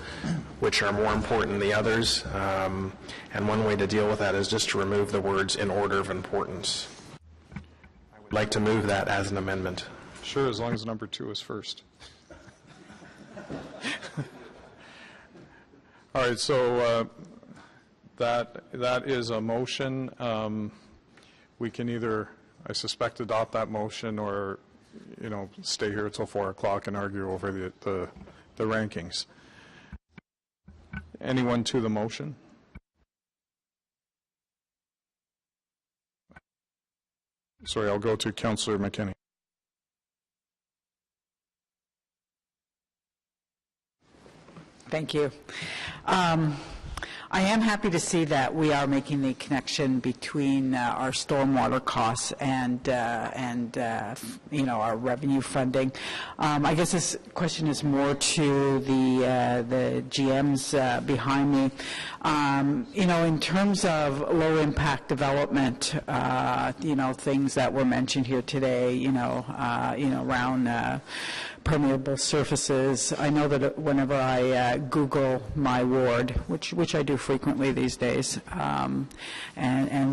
which are more important than the others. And one way to deal with that is just to remove the words in order of importance. I would like to move that as an amendment. Sure, as long as number 2 is first. All right, so that is a motion. We can either, I suspect, adopt that motion or, stay here until 4 o'clock and argue over the rankings. Anyone to the motion? Sorry, I'll go to Councillor McKinney. Thank you. I am happy to see that we are making the connection between our stormwater costs and our revenue funding. I guess this question is more to the GMs behind me. In terms of low impact development, things that were mentioned here today, around permeable surfaces. I know that whenever I Google my ward, which I do frequently these days, and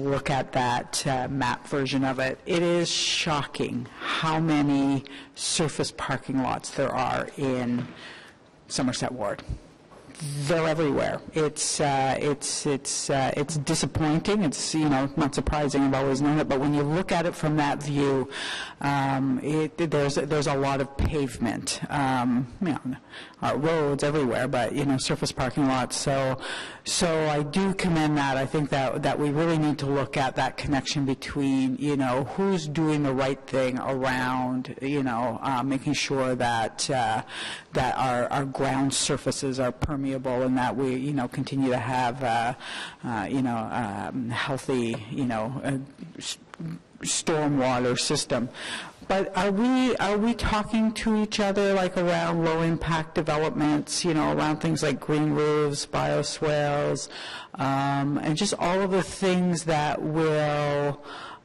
look at that map version of it, it is shocking how many surface parking lots there are in Somerset Ward. They're everywhere. It's disappointing. It's not surprising. I've always known it, but when you look at it from that view, there's a lot of pavement. Roads everywhere, but surface parking lots. So I do commend that. I think that we really need to look at that connection between who's doing the right thing around making sure that our ground surfaces are permeable permeable and that we, continue to have, healthy, stormwater system. But are we talking to each other like around low-impact developments, around things like green roofs, bioswales, and just all of the things that will,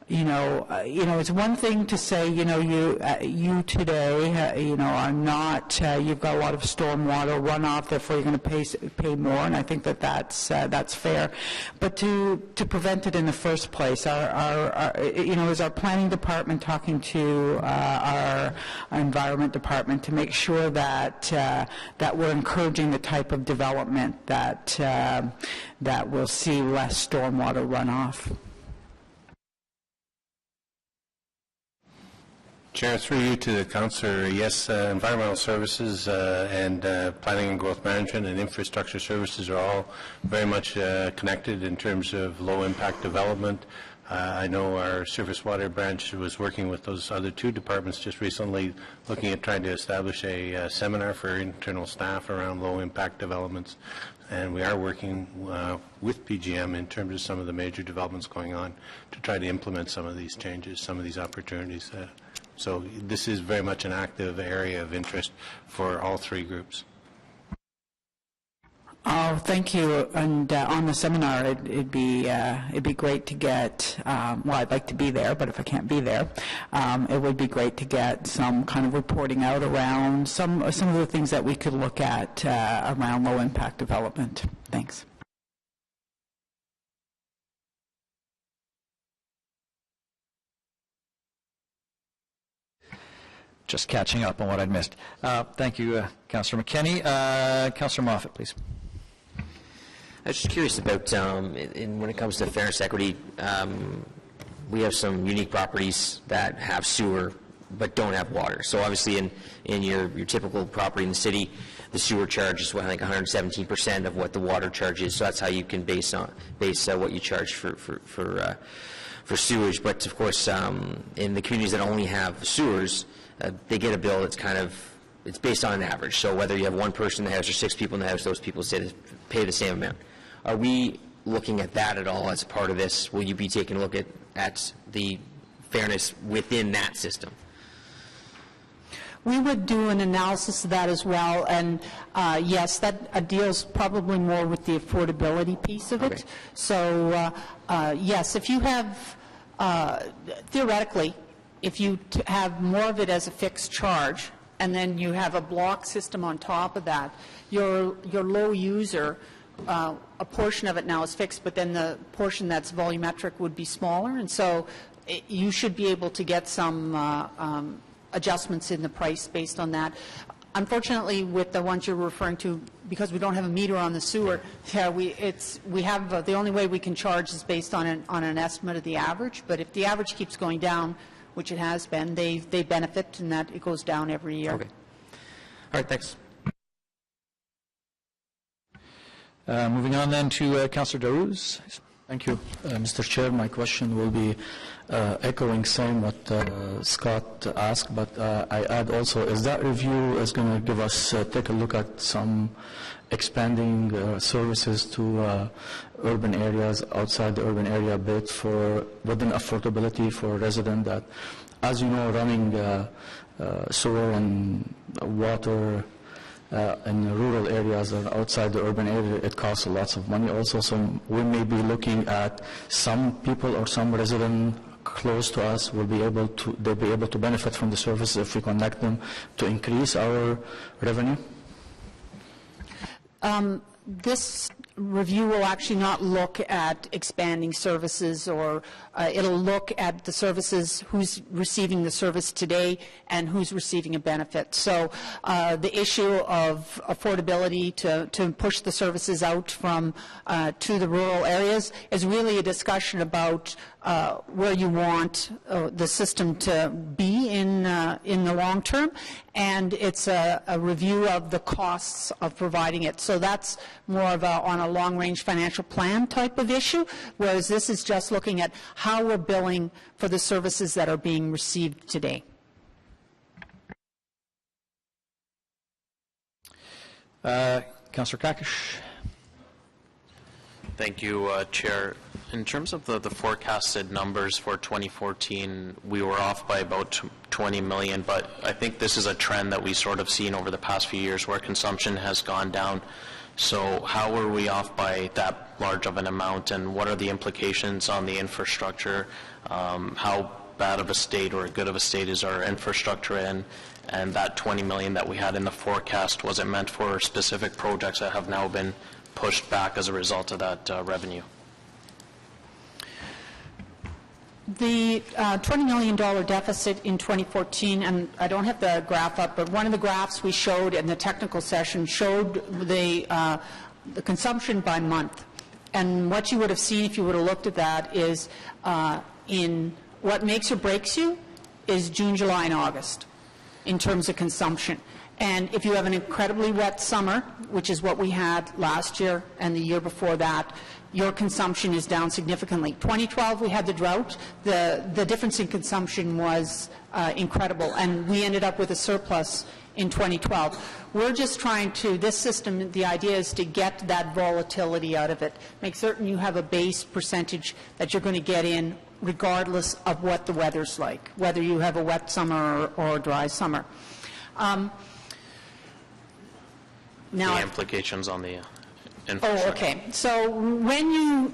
it's one thing to say, you today, are not, you've got a lot of stormwater runoff, therefore you're going to pay more, and I think that's fair. But to prevent it in the first place, is our planning department talking to our environment department to make sure that that we're encouraging the type of development that will see less stormwater runoff? Chair, through you to the Councillor, yes, environmental services and planning and growth management and infrastructure services are all very much connected in terms of low-impact development. I know our surface water branch was working with those other two departments just recently, looking at trying to establish a seminar for internal staff around low-impact developments. And we are working with PGM in terms of some of the major developments going on to try to implement some of these changes, some of these opportunities. So this is very much an active area of interest for all three groups. Oh, thank you. And on the seminar, it'd be great to get. Well, I'd like to be there, but if I can't be there, it would be great to get some kind of reporting out around some of the things that we could look at around low impact development. Thanks. Just catching up on what I'd missed. Thank you, Councillor McKenney. Councillor Moffat, please. I was just curious about, when it comes to fairness equity, we have some unique properties that have sewer but don't have water. So obviously in your typical property in the city, the sewer charge is, I think, 117% of what the water charge is. So that's how you can base what you charge for sewage. But of course, in the communities that only have sewers, they get a bill that's it's based on an average. So whether you have one person in the house or 6 people in the house, those people pay the same amount. Are we looking at that at all as part of this? Will you be taking a look at the fairness within that system? We would do an analysis of that as well, and yes, that deals probably more with the affordability piece of it. Okay. So yes, if you have, theoretically, if you have more of it as a fixed charge, and then you have a block system on top of that, your low user, a portion of it now is fixed, but then the portion that's volumetric would be smaller, and so you should be able to get some adjustments in the price based on that. Unfortunately, with the ones you're referring to, because we don't have a meter on the sewer, yeah, we have the only way we can charge is based on an estimate of the average. But if the average keeps going down, which it has been, they benefit, and that it goes down every year. Okay. All right. Thanks. Moving on then to Councillor Darouz. Thank you, Mr. Chair. My question will be echoing some what Scott asked, but I add also, is that review is going to give us take a look at some expanding services to urban areas, outside the urban area, bit for within affordability for residents that, as you know, running sewer and water in rural areas or outside the urban area, it costs lots of money also. So we may be looking at some people or some resident close to us they'll be able to benefit from the services if we connect them to increase our revenue. This review will actually not look at expanding services, or it'll look at the services, who's receiving the service today and who's receiving a benefit. So the issue of affordability to push the services out from to the rural areas is really a discussion about where you want the system to be in the long term, and it's a review of the costs of providing it. So that's more of on a long-range financial plan type of issue, whereas this is just looking at how we're billing for the services that are being received today. Councillor Kakish. Thank you, Chair. In terms of the forecasted numbers for 2014, we were off by about 20 million, but I think this is a trend that we sort of seen over the past few years where consumption has gone down. So how were we off by that large of an amount, and what are the implications on the infrastructure? How bad of a state or good of a state is our infrastructure in? And that 20 million that we had in the forecast, was it meant for specific projects that have now been pushed back as a result of that revenue? The $20 million deficit in 2014, and I don't have the graph up, but one of the graphs we showed in the technical session showed the consumption by month. And what you would have seen if you would have looked at that is in what makes or breaks you is June, July, and August in terms of consumption. And if you have an incredibly wet summer, which is what we had last year and the year before that, your consumption is down significantly. 2012, we had the drought. The difference in consumption was incredible, and we ended up with a surplus in 2012. We're just trying to, this system, the idea is to get that volatility out of it, make certain you have a base percentage that you're going to get in regardless of what the weather's like, whether you have a wet summer or a dry summer. Now, the implications on the infrastructure. Oh, okay. So when you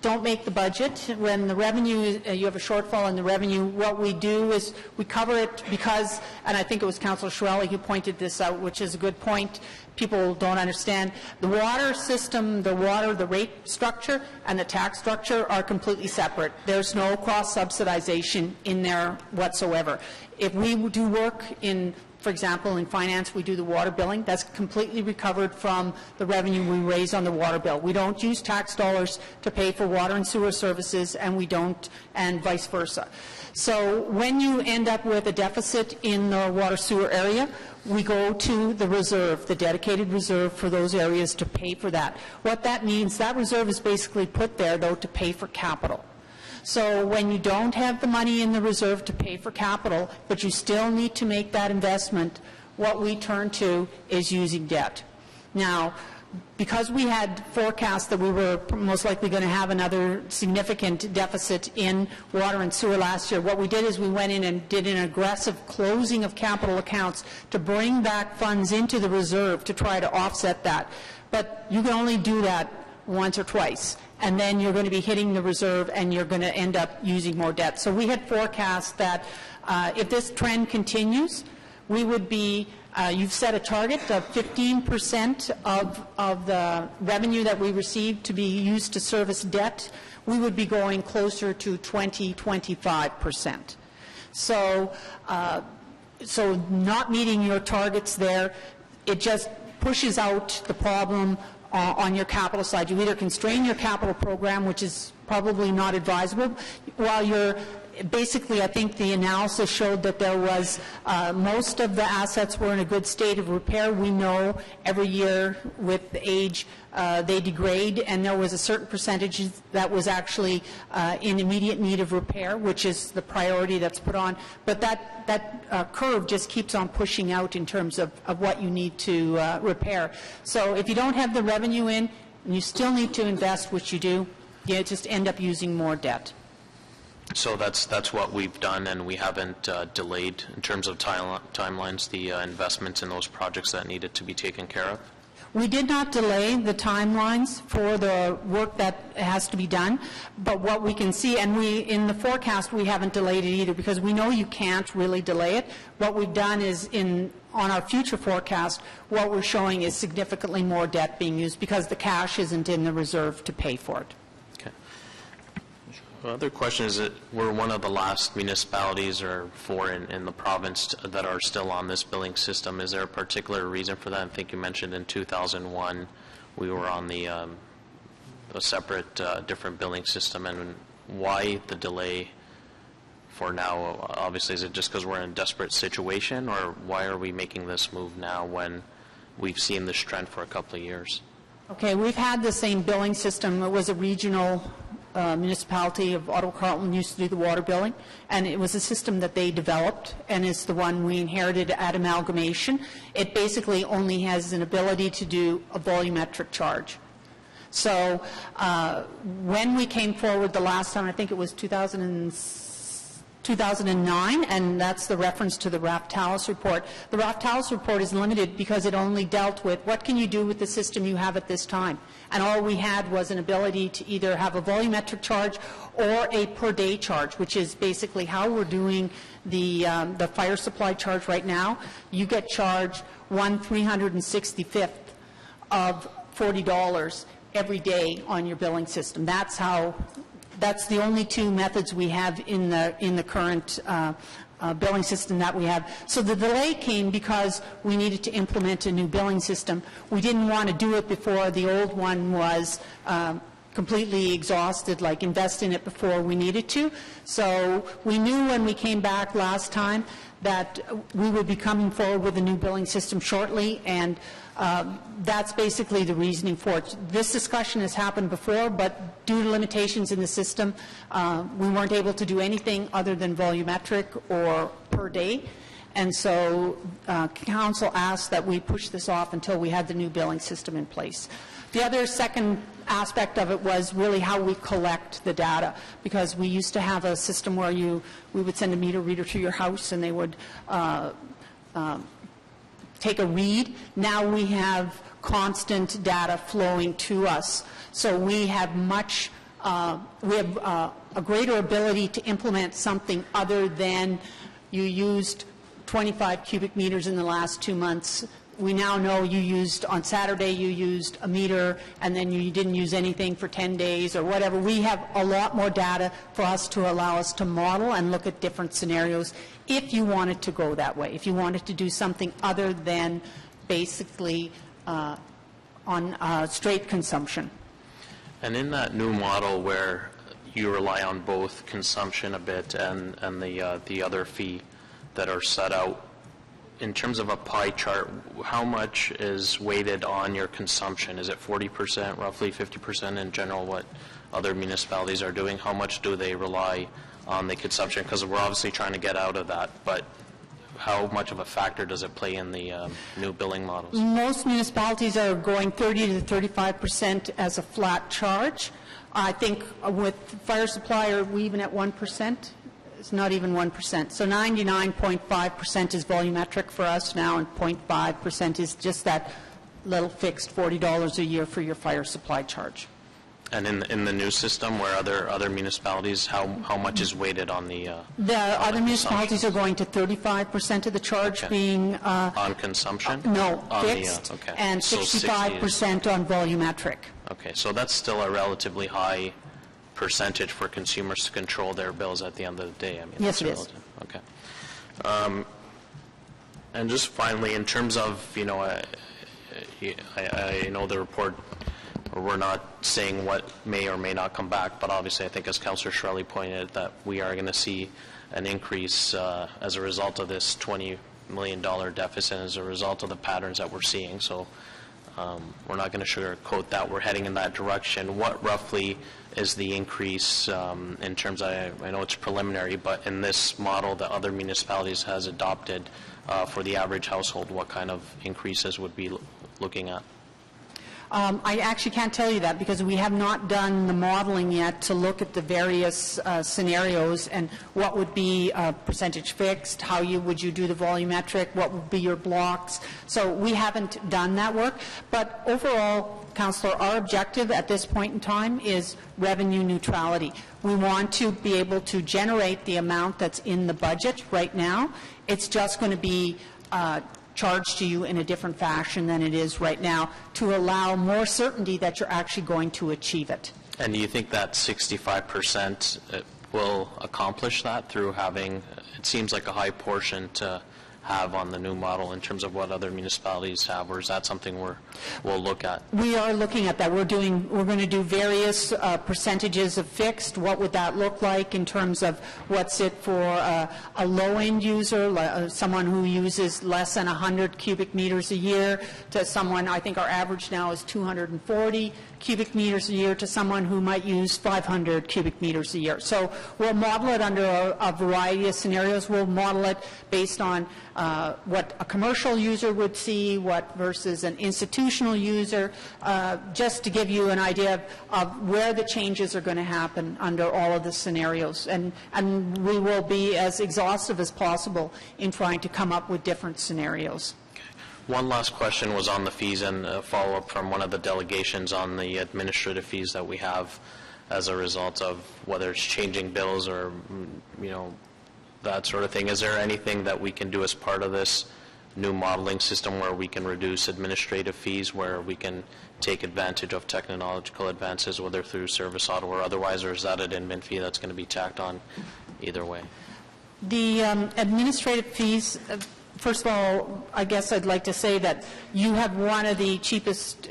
don't make the budget, when the revenue, you have a shortfall in the revenue, what we do is we cover it because, and I think it was Councillor Shirelli who pointed this out, which is a good point, people don't understand, the water system, the rate structure and the tax structure are completely separate. There's no cross-subsidization in there whatsoever. If we do work in, for example, in finance, we do the water billing. That's completely recovered from the revenue we raise on the water bill. We don't use tax dollars to pay for water and sewer services, and we don't, and vice versa. So when you end up with a deficit in the water sewer area, we go to the reserve, the dedicated reserve for those areas to pay for that. What that means, that reserve is basically put there, though, to pay for capital. So when you don't have the money in the reserve to pay for capital, but you still need to make that investment, what we turn to is using debt. Now, because we had forecast that we were most likely going to have another significant deficit in water and sewer last year, what we did is we went in and did an aggressive closing of capital accounts to bring back funds into the reserve to try to offset that. But you can only do that once or twice, and then you're going to be hitting the reserve and you're going to end up using more debt. So we had forecast that if this trend continues, we would be, you've set a target of 15% of the revenue that we receive to be used to service debt. We would be going closer to 20-25%. So, so not meeting your targets there, it just pushes out the problem on your capital side. You either constrain your capital program, which is probably not advisable, while you're basically, I think the analysis showed that there was most of the assets were in a good state of repair. We know every year with the age they degrade, and there was a certain percentage that was actually in immediate need of repair, which is the priority that's put on. But that curve just keeps on pushing out in terms of what you need to repair. So if you don't have the revenue in, and you still need to invest, which you do, you just end up using more debt. So that's what we've done, and we haven't delayed in terms of timelines the investments in those projects that needed to be taken care of? We did not delay the timelines for the work that has to be done, but what we can see, and we in the forecast we haven't delayed it either because we know you can't really delay it. What we've done is on our future forecast, what we're showing is significantly more debt being used because the cash isn't in the reserve to pay for it. The other question is that we're one of the last municipalities or four in the province that are still on this billing system. Is there a particular reason for that? I think you mentioned in 2001 we were on the a separate, different billing system, and why the delay for now? Obviously, is it just because we're in a desperate situation, or why are we making this move now when we've seen this trend for a couple of years? Okay, we've had the same billing system. It was a regional municipality of Ottawa Carleton used to do the water billing, and it was a system that they developed, and it's the one we inherited at amalgamation. It basically only has an ability to do a volumetric charge. So when we came forward the last time, I think it was 2009, and that's the reference to the Raftalis report. The Raftalis report is limited because it only dealt with what can you do with the system you have at this time. And all we had was an ability to either have a volumetric charge or a per day charge, which is basically how we're doing the fire supply charge right now. You get charged 1/365th of $40 every day on your billing system. That's the only two methods we have in the current billing system that we have. So the delay came because we needed to implement a new billing system. We didn't want to do it before the old one was completely exhausted, like invest in it before we needed to. So we knew when we came back last time that we would be coming forward with a new billing system shortly, and that's basically the reasoning for it. This discussion has happened before, but due to limitations in the system, we weren't able to do anything other than volumetric or per day. And so Council asked that we push this off until we had the new billing system in place. The other second aspect of it was really how we collect the data, because we used to have a system where we would send a meter reader to your house and they would take a read. Now we have constant data flowing to us, so we have a greater ability to implement something other than you used 25 cubic meters in the last 2 months. We now know on Saturday you used a meter and then you didn't use anything for 10 days or whatever. We have a lot more data for us to allow us to model and look at different scenarios if you wanted to go that way, if you wanted to do something other than basically on straight consumption. And in that new model where you rely on both consumption a bit and the other fee that are set out, in terms of a pie chart, how much is weighted on your consumption? Is it 40%, roughly 50% in general, what other municipalities are doing? How much do they rely on the consumption? Because we're obviously trying to get out of that, but how much of a factor does it play in the new billing models? Most municipalities are going 30 to 35% as a flat charge. I think with fire supply, are we even at 1%? It's not even 1%. So 99.5% is volumetric for us now, and 0.5% is just that little fixed $40 a year for your fire supply charge. And in the new system, where other municipalities, how much is weighted on the other municipalities are going to 35% of the charge being on consumption? No, on fixed, and 65% on volumetric. Okay, so that's still a relatively high percentage for consumers to control their bills at the end of the day. I mean, yes, it is. Okay. And just finally, in terms of, I know the report, we're not saying what may or may not come back, but obviously I think as Councillor Shirley pointed out, that we are going to see an increase as a result of this $20 million deficit, as a result of the patterns that we're seeing. So we're not going to sugarcoat that. We're heading in that direction. What roughly is the increase in terms of, I know it's preliminary, but in this model that other municipalities has adopted for the average household, what kind of increases would be looking at? I actually can't tell you that because we have not done the modeling yet to look at the various scenarios and what would be percentage fixed, how would you do the volumetric, what would be your blocks. So we haven't done that work. But overall, Councillor, our objective at this point in time is revenue neutrality. We want to be able to generate the amount that's in the budget right now. It's just going to be charged to you in a different fashion than it is right now to allow more certainty that you're actually going to achieve it. And do you think that 65% will accomplish that through having, it seems like a high portion to have on the new model in terms of what other municipalities have, or is that something we'll look at? We are looking at that. We're going to do various percentages of fixed. What would that look like in terms of what's it for a low-end user, someone who uses less than 100 cubic meters a year, to someone, I think our average now is 240 cubic meters a year to someone who might use 500 cubic meters a year. So we'll model it under a variety of scenarios. We'll model it based on what a commercial user would see, what versus an institutional user, just to give you an idea of where the changes are going to happen under all of the scenarios. And we will be as exhaustive as possible in trying to come up with different scenarios. One last question was on the fees, and a follow-up from one of the delegations on the administrative fees that we have as a result of whether it's changing bills or, that sort of thing. Is there anything that we can do as part of this new modeling system where we can reduce administrative fees, where we can take advantage of technological advances, whether through Service Ottawa or otherwise, or is that an admin fee that's going to be tacked on either way? The administrative fees, first of all, I guess I'd like to say that you have one of the cheapest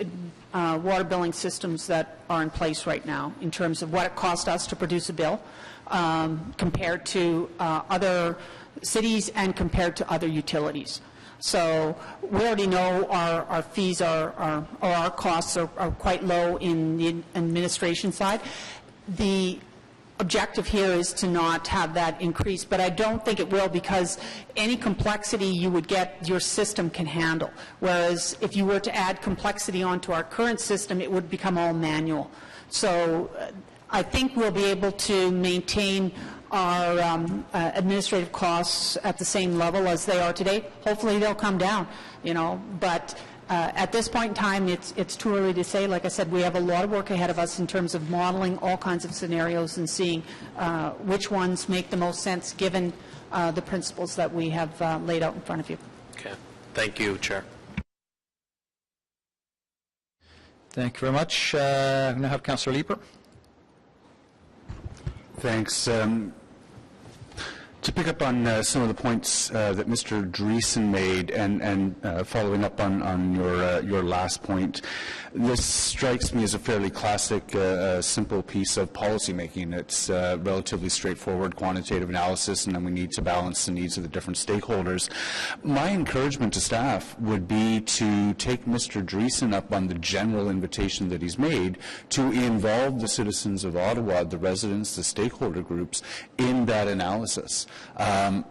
water billing systems that are in place right now in terms of what it costs us to produce a bill compared to other cities and compared to other utilities. So we already know our fees or our costs are quite low in the administration side. The objective here is to not have that increase, but I don't think it will, because any complexity you would get, your system can handle. Whereas if you were to add complexity onto our current system, it would become all manual. So I think we'll be able to maintain our administrative costs at the same level as they are today. Hopefully they'll come down, but at this point in time, it's too early to say. Like I said, we have a lot of work ahead of us in terms of modeling all kinds of scenarios and seeing which ones make the most sense given the principles that we have laid out in front of you. Okay. Thank you, Chair. Thank you very much. I'm going to have Councillor Leeper. Thanks. To pick up on some of the points that Mr. Dreesen made, and following up on your last point, this strikes me as a fairly classic, simple piece of policy making. It's relatively straightforward quantitative analysis, and then we need to balance the needs of the different stakeholders. My encouragement to staff would be to take Mr. Dreesen up on the general invitation that he's made to involve the citizens of Ottawa, the residents, the stakeholder groups, in that analysis.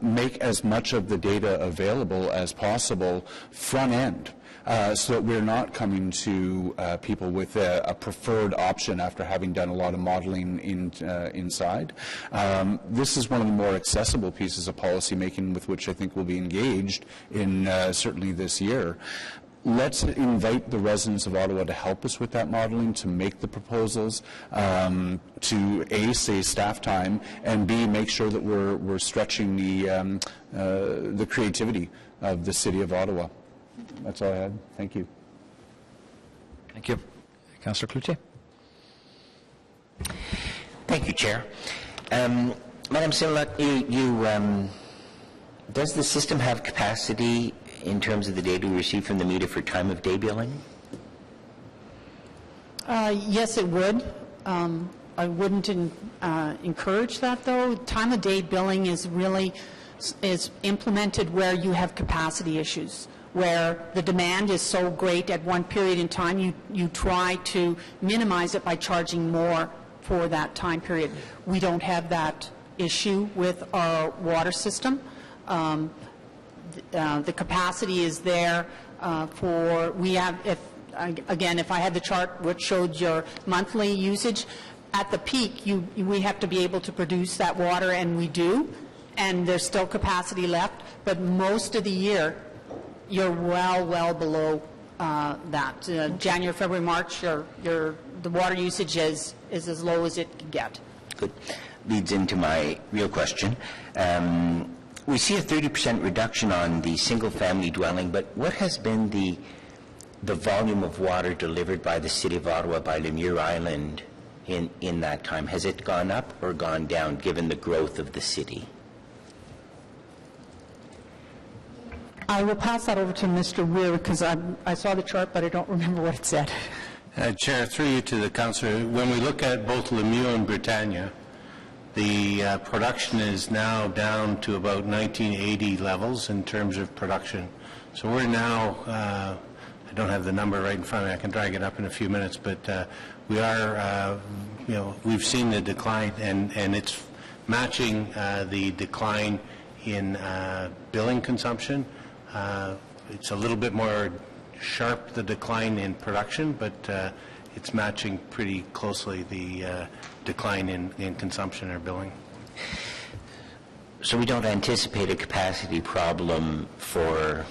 Make as much of the data available as possible front end, so that we're not coming to people with a preferred option after having done a lot of modeling inside. This is one of the more accessible pieces of policy making with which I think we'll be engaged in certainly this year. Let's invite the residents of Ottawa to help us with that modeling, to make the proposals, to A, save staff time, and B, make sure that we're stretching the creativity of the City of Ottawa. That's all I had. Thank you. Thank you. Councillor Cloutier. Thank you, Chair. Madam Simlot, does the system have capacity in terms of the data we receive from the meter for time of day billing? Yes, it would. I wouldn't encourage that, though. Time of day billing is implemented where you have capacity issues, where the demand is so great at one period in time, you try to minimize it by charging more for that time period. We don't have that issue with our water system. The capacity is there if I had the chart which showed your monthly usage, at the peak we have to be able to produce that water, and we do, and there's still capacity left, but most of the year you're well below that. January, February, March, the water usage is as low as it can get. Good. Leads into my real question. We see a 30% reduction on the single-family dwelling, but what has been the volume of water delivered by the City of Ottawa by Lemure Island in that time? Has it gone up or gone down, given the growth of the city? I will pass that over to Mr. Weir, because I saw the chart, but I don't remember what it said. Chair, through you to the councillor, when we look at both Lemieux and Britannia, the production is now down to about 1980 levels in terms of production. So we're now I don't have the number right in front of me. I can drag it up in a few minutes, but we are, we've seen the decline, and it's matching the decline in billing consumption. It's a little bit more sharp, the decline in production, but it's matching pretty closely the decline in consumption or billing. So we don't anticipate a capacity problem for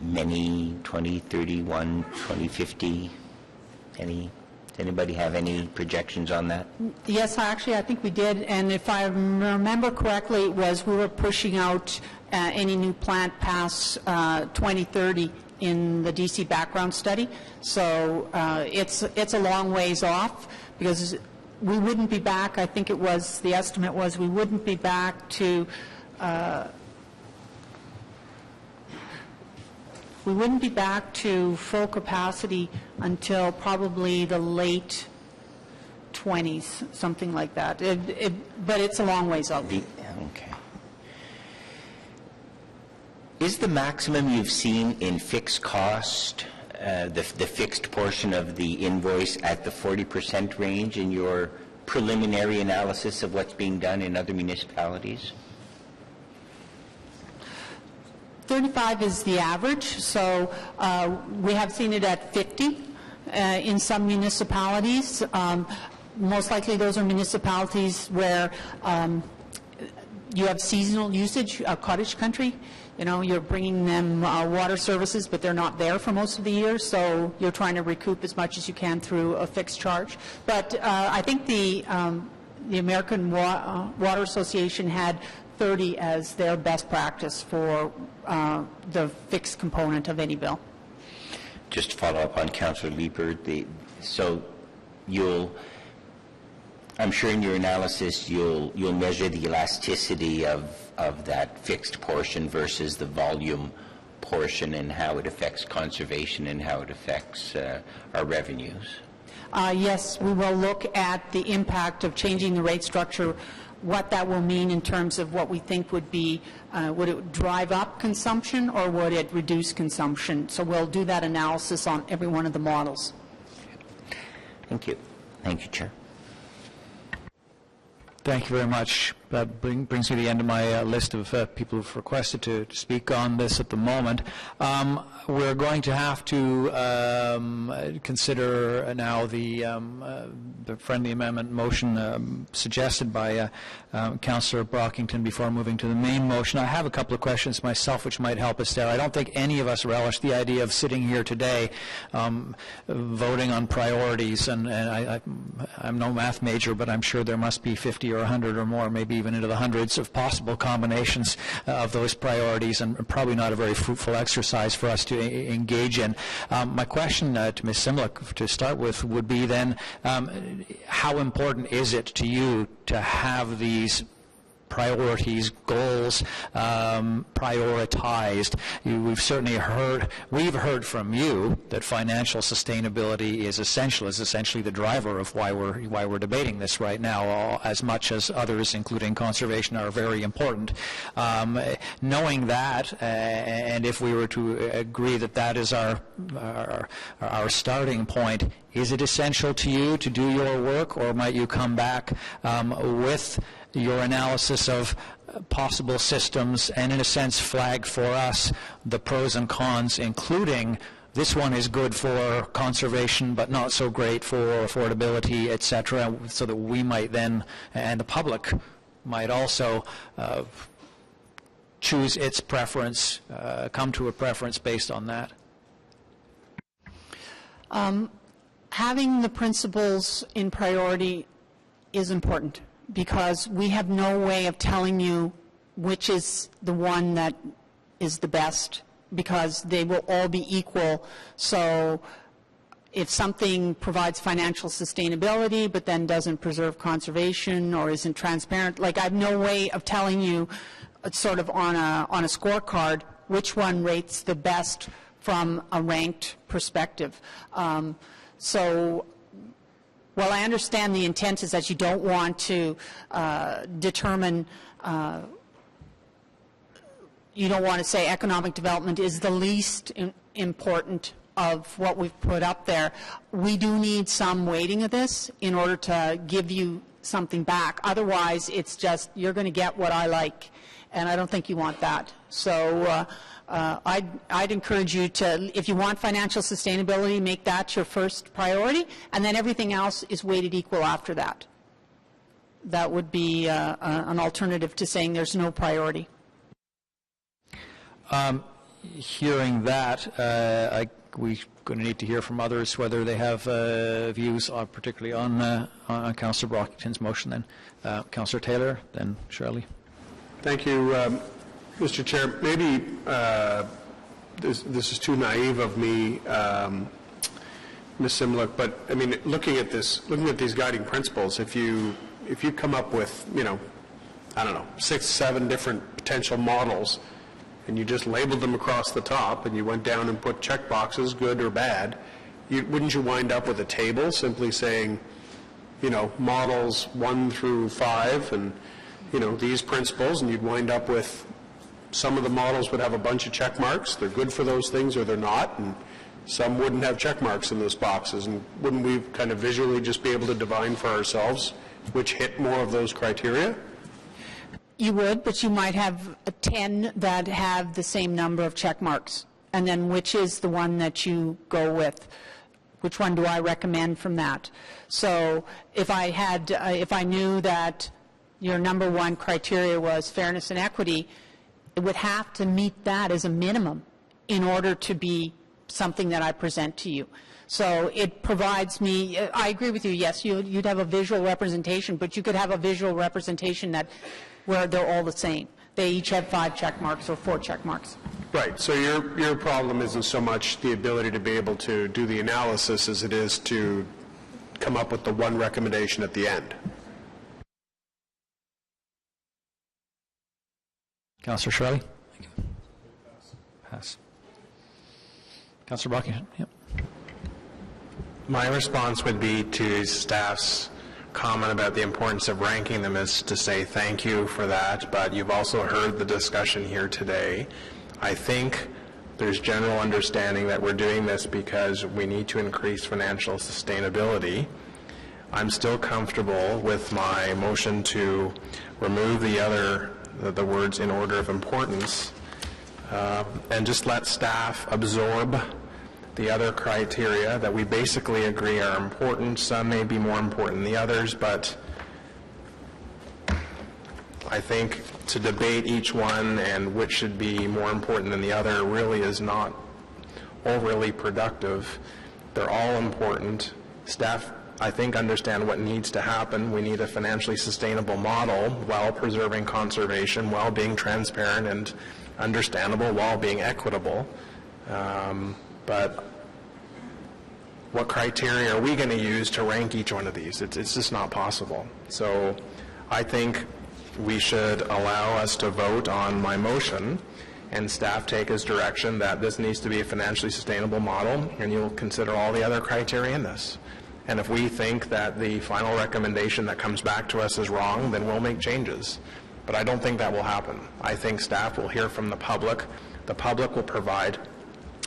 many, 2031, 2050? Does anybody have any projections on that? Yes, actually, I think we did, and if I remember correctly, it was we were pushing out any new plant past 2030 in the DC background study. So it's a long ways off, because we wouldn't be back, I think it was, the estimate was we wouldn't be back to full capacity until probably the late 20s, something like that. But it's a long ways out. Okay. Is the maximum you've seen in fixed cost, the fixed portion of the invoice, at the 40% range in your preliminary analysis of what's being done in other municipalities? 35 is the average, so we have seen it at 50 in some municipalities. Most likely those are municipalities where you have seasonal usage, cottage country. You know, you're bringing them water services, but they're not there for most of the year, so you're trying to recoup as much as you can through a fixed charge. But I think the American Water Association had 30 as their best practice for the fixed component of any bill. Just to follow up on Councillor Leeper, so I'm sure in your analysis you'll measure the elasticity of that fixed portion versus the volume portion, and how it affects conservation and how it affects our revenues. Yes, we will look at the impact of changing the rate structure, what that will mean in terms of what we think would be, would it drive up consumption or would it reduce consumption? So we'll do that analysis on every one of the models. Thank you. Thank you, Chair. Thank you very much. That brings me to the end of my list of people who've requested to speak on this at the moment. We're going to have to consider now the friendly amendment motion suggested by Councillor Brockington before moving to the main motion. I have a couple of questions myself which might help us there. I don't think any of us relish the idea of sitting here today voting on priorities, and I'm no math major, but I'm sure there must be 50 or 100 or more, maybe even into the hundreds of possible combinations of those priorities, and probably not a very fruitful exercise for us to engage in. My question to Ms. Simlick to start with would be then, how important is it to you to have these priorities, goals prioritized? We've certainly heard from you that financial sustainability is essential, is essentially the driver of why we're debating this right now, as much as others, including conservation, are very important. Knowing that, and if we were to agree that that is our starting point, is it essential to you to do your work, or might you come back with your analysis of possible systems and, in a sense, flag for us the pros and cons, including this one is good for conservation but not so great for affordability, etc., so that we might then, and the public might also choose its preference, come to a preference based on that? Having the principles in priority is important, because we have no way of telling you which is the one that is the best, because they will all be equal. So if something provides financial sustainability but then doesn't preserve conservation or isn't transparent, like, I have no way of telling you sort of on a scorecard which one rates the best from a ranked perspective. So while I understand the intent is that you don't want to determine, you don't want to say economic development is the least important of what we've put up there. We do need some weighting of this in order to give you something back. Otherwise, it's just, you're going to get what I like, and I don't think you want that. So I'd encourage you to, if you want financial sustainability, make that your first priority, and then everything else is weighted equal after that. That would be an alternative to saying there's no priority. Hearing that, we're going to need to hear from others whether they have views, particularly on Councillor Brockington's motion. Then Councillor Taylor, then Shirley. Thank you, Mr. Chair. Maybe this is too naive of me, Ms. Simlick, but I mean, looking at these guiding principles, if you come up with, I don't know, 6, 7 different potential models, and you just labeled them across the top, and you went down and put check boxes, good or bad, wouldn't you wind up with a table simply saying, models 1 through 5, and, these principles, and you'd wind up with some of the models would have a bunch of check marks. They're good for those things or they're not, and some wouldn't have check marks in those boxes. And wouldn't we kind of visually just be able to divine for ourselves which hit more of those criteria? You would, but you might have 10 that have the same number of check marks. And then which is the one that you go with? Which one do I recommend from that? So if I knew that your number 1 criteria was fairness and equity, it would have to meet that as a minimum in order to be something that I present to you. So it provides me, I agree with you, yes, you'd have a visual representation, but you could have a visual representation where they're all the same. They each have 5 check marks or 4 check marks. Right. So your problem isn't so much the ability to be able to do the analysis as it is to come up with the one recommendation at the end. Councillor Shirley? Pass. Councillor Brockington? Yep. My response would be to staff's comment about the importance of ranking them is to say thank you for that, but you've also heard the discussion here today. I think there's general understanding that we're doing this because we need to increase financial sustainability. I'm still comfortable with my motion to remove the words in order of importance, and just let staff absorb the other criteria that we basically agree are important. Some may be more important than the others, but I think to debate each one and which should be more important than the other really is not overly productive. They're all important. Staff, I think, understand what needs to happen. We need a financially sustainable model while preserving conservation, while being transparent and understandable, while being equitable. But what criteria are we going to use to rank each one of these? It's just not possible. So I think we should allow us to vote on my motion and staff take as direction that this needs to be a financially sustainable model, and you'll consider all the other criteria in this. And if we think that the final recommendation that comes back to us is wrong, then we'll make changes. But I don't think that will happen. I think staff will hear from the public. The public will provide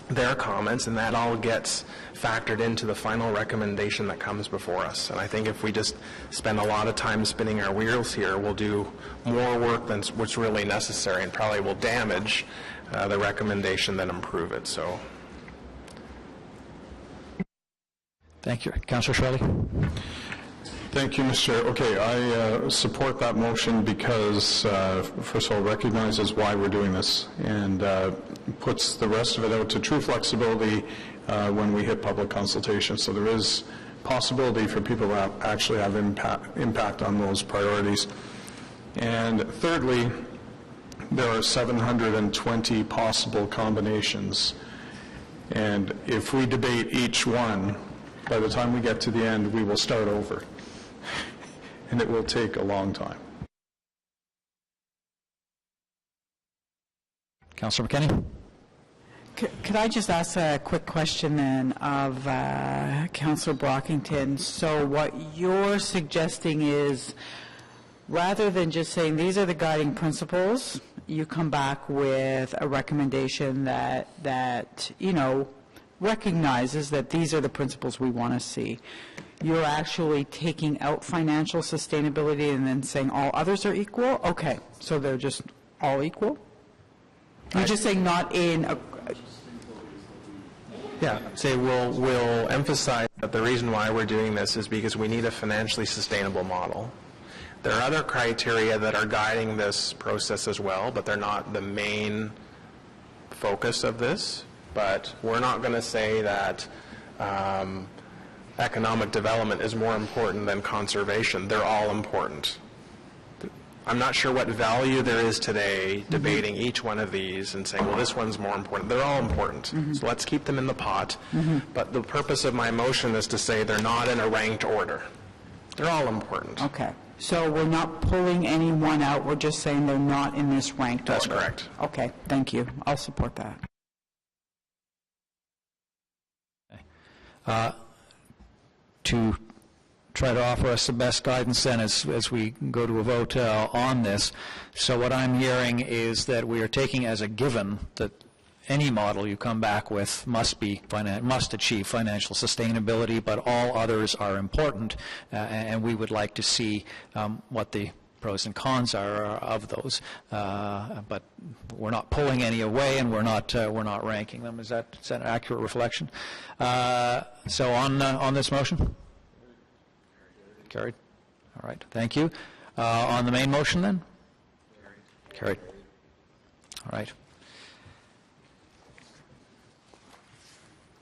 their comments, and that all gets factored into the final recommendation that comes before us. And I think if we just spend a lot of time spinning our wheels here, we'll do more work than what's really necessary and probably will damage the recommendation than improve it. So, thank you. Councillor Shirley? Thank you, Mr. Chair. Okay, I support that motion because, first of all, recognizes why we're doing this and puts the rest of it out to true flexibility when we hit public consultation. So there is possibility for people to actually have impact on those priorities. And thirdly, there are 720 possible combinations. And if we debate each one, by the time we get to the end, we will start over. And it will take a long time. Councillor McKinney? Could I just ask a quick question then of Councillor Brockington? So what you're suggesting is, rather than just saying these are the guiding principles, you come back with a recommendation that recognizes that these are the principles we want to see. You're actually taking out financial sustainability and then saying all others are equal? Okay, so they're just all equal? You're just saying not in a... Yeah, say we'll emphasize that the reason why we're doing this is because we need a financially sustainable model. There are other criteria that are guiding this process as well, but they're not the main focus of this. But we're not going to say that economic development is more important than conservation. They're all important. I'm not sure what value there is today debating each one of these and saying, well, this one's more important. They're all important. So let's keep them in the pot. But the purpose of my motion is to say they're not in a ranked order. They're all important. Okay. So we're not pulling any one out. We're just saying they're not in this ranked order. That's correct. Okay. Thank you. I'll support that. To try to offer us the best guidance then as we go to a vote on this. So what I'm hearing is that we are taking as a given that any model you come back with must achieve financial sustainability, but all others are important, and we would like to see what the pros and cons are of those. But we're not pulling any away, and we're not ranking them. Is that an accurate reflection? So on this motion? Carried. All right. Thank you. On the main motion, then? Carried. All right.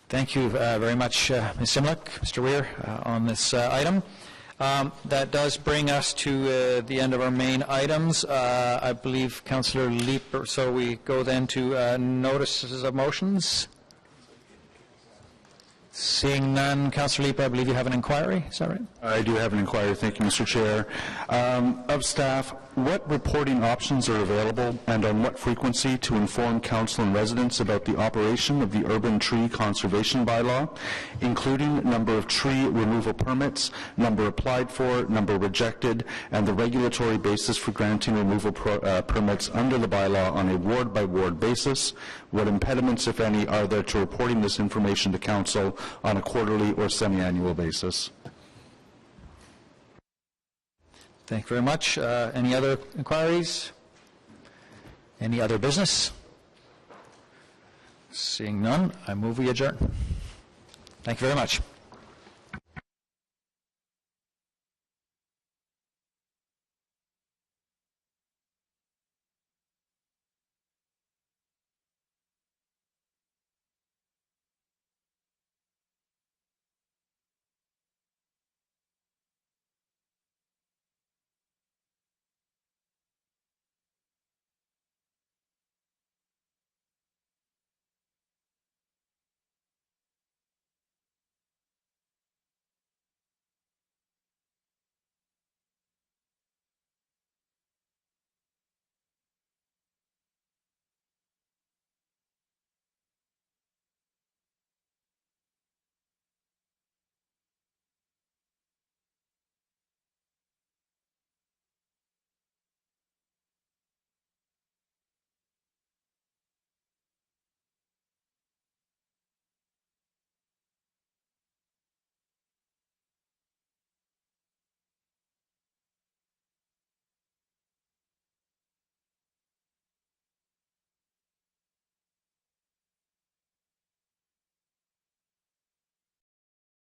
Thank you very much, Ms. Simlick, Mr. Weir, on this item. That does bring us to the end of our main items. I believe Councillor Leeper, so we go then to notices of motions. Seeing none, Councillor Leeper, I believe you have an inquiry. Is that right? I do have an inquiry. Thank you, Mr. Chair. Of staff, what reporting options are available and on what frequency to inform council and residents about the operation of the Urban Tree Conservation Bylaw, including number of tree removal permits, number applied for, number rejected, and the regulatory basis for granting removal permits under the bylaw on a ward-by-ward basis? What impediments, if any, are there to reporting this information to council on a quarterly or semi-annual basis? Thank you very much. Any other inquiries? Any other business? Seeing none, I move we adjourn. Thank you very much.